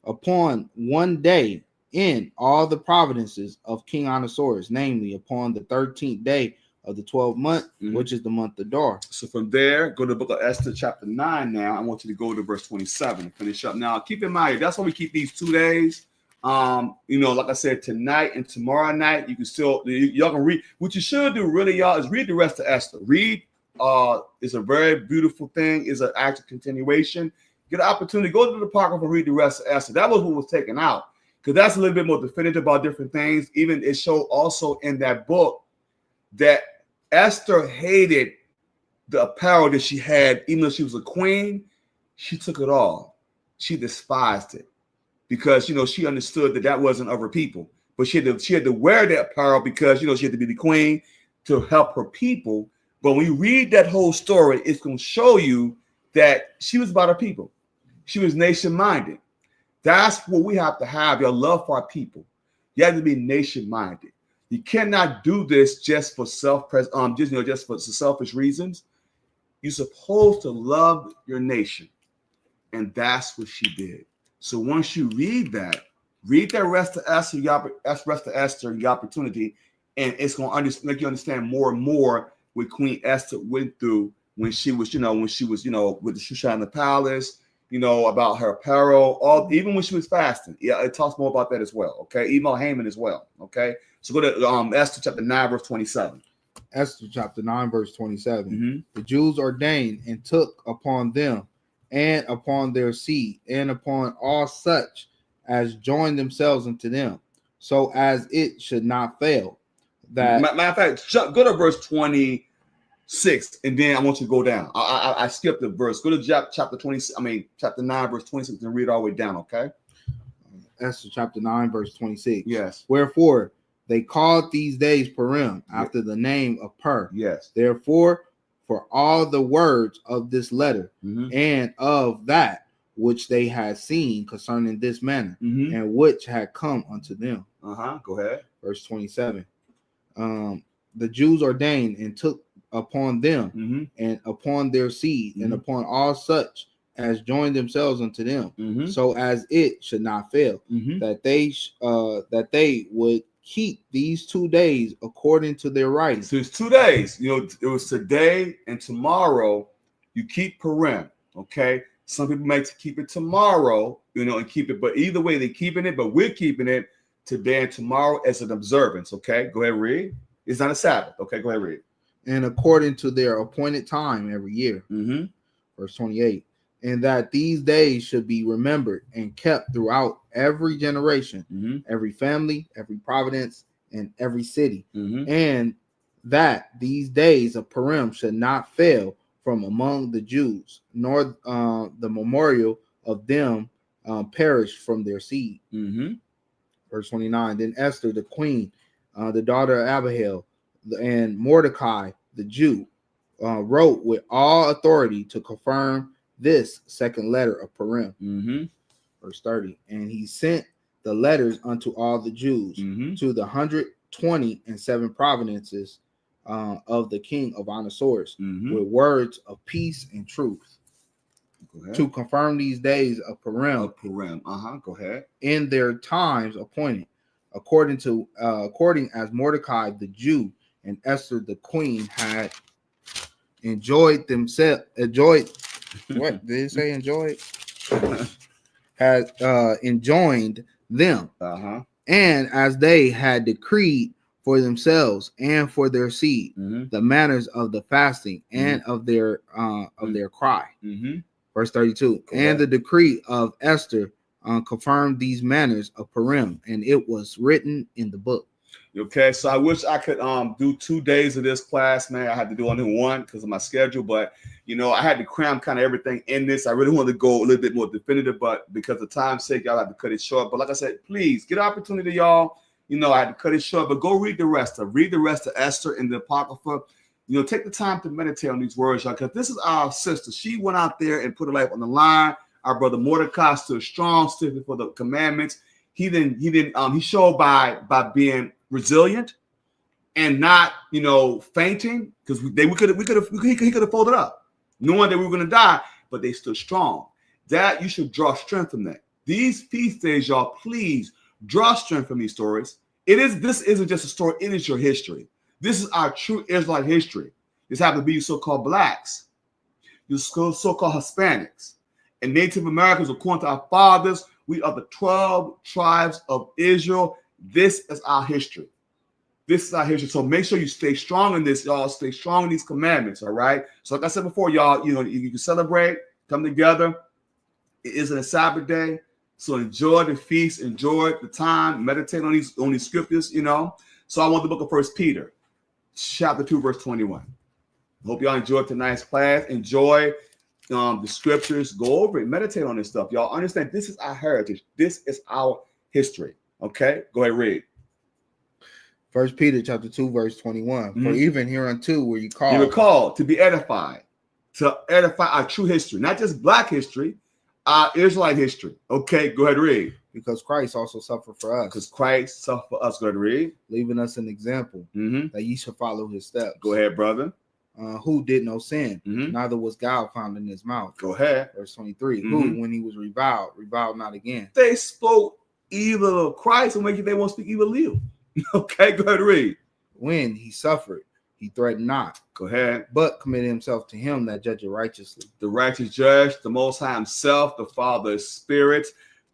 Upon one day in all the provinces of King Anasaurus, namely upon the 13th day of the 12th month, which is the month of Dar. So from there, go to the book of Esther, chapter 9 now. I want you to go to verse 27 and finish up. Now, keep in mind, that's why we keep these 2 days. Like I said, tonight and tomorrow night, you can still, y'all can read. What you should do, really, y'all, is read the rest of Esther. Read is a very beautiful thing. It's an actual continuation. Get an opportunity, go to the Apocrypha and read the rest of Esther. That was what was taken out, because that's a little bit more definitive about different things. Even it showed also in that book that Esther hated the apparel that she had, even though she was a queen. She took it all. She despised it because she understood that wasn't of her people. But she had to wear that apparel because she had to be the queen to help her people. But when you read that whole story, it's going to show you that she was about her people. She was nation-minded. That's what we have to have, your love for our people. You have to be nation-minded. You cannot do this just for just for selfish reasons. You're supposed to love your nation, and that's what she did. So once you read that rest of Esther, you got the opportunity, and it's going to make you understand more and more what Queen Esther went through when she was, with the Shushan in the palace. About her apparel, even when she was fasting. Yeah, it talks more about that as well. Okay, even Haman as well. Okay, so go to Esther chapter 9, verse 27. Esther chapter 9, verse 27. The Jews ordained and took upon them, and upon their seed, and upon all such as joined themselves unto them, so as it should not fail. That matter of fact, go to verse 26, and then I want you to go down. I skipped the verse. Go to chapter 9, verse 26, and read all the way down. Okay. Esther chapter 9, verse 26. Yes. Wherefore they called these days Purim, after the name of Pur. Yes. Therefore, for all the words of this letter, and of that which they had seen concerning this manner, and which had come unto them. Go ahead. Verse 27. The Jews ordained and took upon them, and upon their seed, and upon all such as joined themselves unto them, so as it should not fail, that they would keep these 2 days according to their writings. So it's 2 days. It was today and tomorrow. You keep Purim. Okay. Some people might keep it tomorrow, and keep it. But either way, they're keeping it. But we're keeping it today and tomorrow as an observance. Okay. Go ahead, read. It's not a Sabbath. Okay. Go ahead, read. And according to their appointed time every year. Verse 28. And that these days should be remembered and kept throughout every generation, every family, every province, and every city. And that these days of Purim should not fail from among the Jews, nor the memorial of them perish from their seed. Verse 29. Then Esther, the queen, the daughter of Abihail, and Mordecai, the Jew, wrote with all authority to confirm this second letter of Purim. Mm-hmm. Verse 30. And he sent the letters unto all the Jews to the 127 provinces of the king of Anasaurus with words of peace and truth to confirm these days of Purim. Go ahead. In their times appointed, according as Mordecai the Jew and Esther the queen had enjoyed. What did it say? Enjoyed. Had enjoined them, and as they had decreed for themselves and for their seed the manners of the fasting and of their cry. Verse 32. And the decree of Esther confirmed these manners of Purim, and it was written in the book. Okay, so I wish I could do 2 days of this class, man. I had to do only one because of my schedule, but I had to cram kind of everything in this. I really wanted to go a little bit more definitive, but because of time's sake, y'all have to cut it short. But like I said, please get an opportunity, y'all. I had to cut it short, but go read the rest of Esther and the Apocrypha. Take the time to meditate on these words, y'all, because this is our sister. She went out there and put her life on the line. Our brother Mordecai stood strong, stood for the commandments. He showed by being resilient and not, fainting, because he could have folded up, knowing that we were going to die, but they stood strong. That you should draw strength from that. These feast days, y'all, please draw strength from these stories. This isn't just a story, it is your history. This is our true Israelite history. This happens to be you so-called blacks, you so-called Hispanics, and Native Americans. According to our fathers, we are the 12 tribes of Israel. This is our history. This is our history. So make sure you stay strong in this, y'all. Stay strong in these commandments, all right? So like I said before, y'all, you can celebrate, come together. It isn't a Sabbath day. So enjoy the feast, enjoy the time, meditate on these scriptures, So I want the book of 1 Peter, chapter 2, verse 21. Hope y'all enjoyed tonight's class. Enjoy the scriptures. Go over it. Meditate on this stuff. Y'all understand this is our heritage. This is our history. Okay? Go ahead, read. 1 Peter chapter 2, verse 21. For even hereunto were you called. You were called to be edified, to edify our true history, not just black history, our Israelite history. Okay, go ahead, read. Because Christ also suffered for us. Because Christ suffered for us. Go ahead, read. Leaving us an example that ye shall follow his steps. Go ahead, brother. Who did no sin, neither was guile found in his mouth. Go ahead. Verse 23. Who, when he was reviled not again. They spoke evil of Christ and they won't speak evil of you. Okay, go ahead, read. When he suffered, he threatened not. Go ahead. But committed himself to him that judgeth righteously. The righteous judge, the Most High himself, the Father of spirits.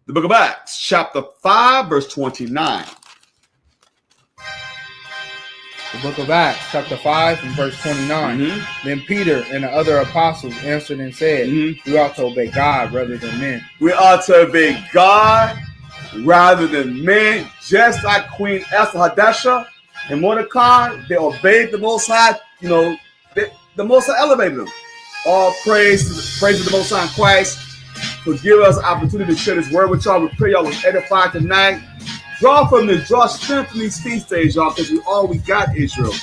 The book of Acts, chapter 5, verse 29. The book of Acts, chapter 5, and verse 29. Then Peter and the other apostles answered and said, we ought to obey God rather than men. We ought to obey God rather than men, just like Queen Esther, Hadasha, and Mordecai. They obeyed the Most High. The Most High elevated them. All praise to the Most High in Christ. Forgive us the opportunity to share this word with y'all. We pray y'all was edified tonight. Draw strength from these feast days, y'all, because we got Israel.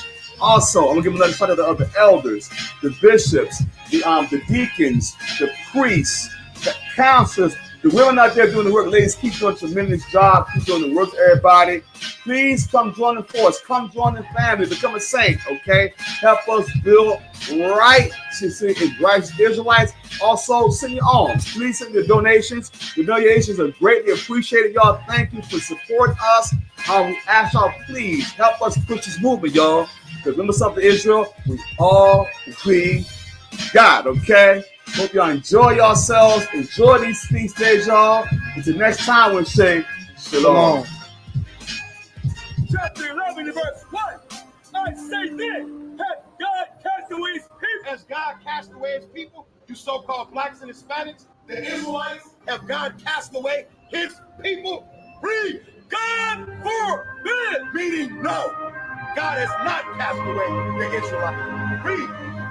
Also, I'm gonna give another shout out to the other elders, the bishops, the deacons, the priests, the counselors, the women out there doing the work. Ladies, keep doing a tremendous job. Keep doing the work, everybody. Please come join the force. Come join the family. Become a saint, okay? Help us build righteous Israelites. Also, send your alms. Please send your donations. Your donations are greatly appreciated, y'all. Thank you for supporting us. We ask y'all, please help us push this movement, y'all. Because remember something, Israel, we all please God, okay? Hope y'all enjoy yourselves. Enjoy these feast days, y'all. Until next time, we'll say shalom. Chapter 11, verse 1. I say this, has God cast away his people? Has God cast away his people? You so-called blacks and Hispanics, the Israelites, have God cast away his people? Read. God forbid. Meaning no. God has not cast away the Israelites. Read.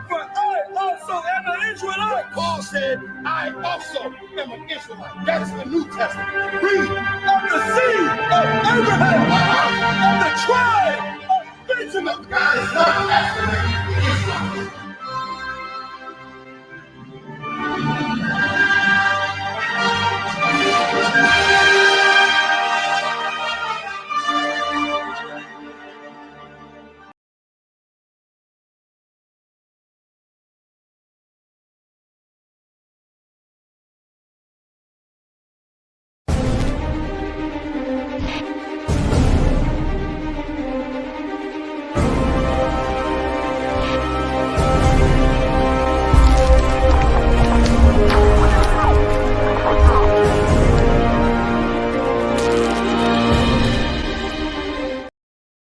For I also am an Israelite. Paul said, I also am an Israelite. That's the New Testament. Read. Of the seed of Abraham, of the tribe of Benjamin. God has not cast away the Israelites.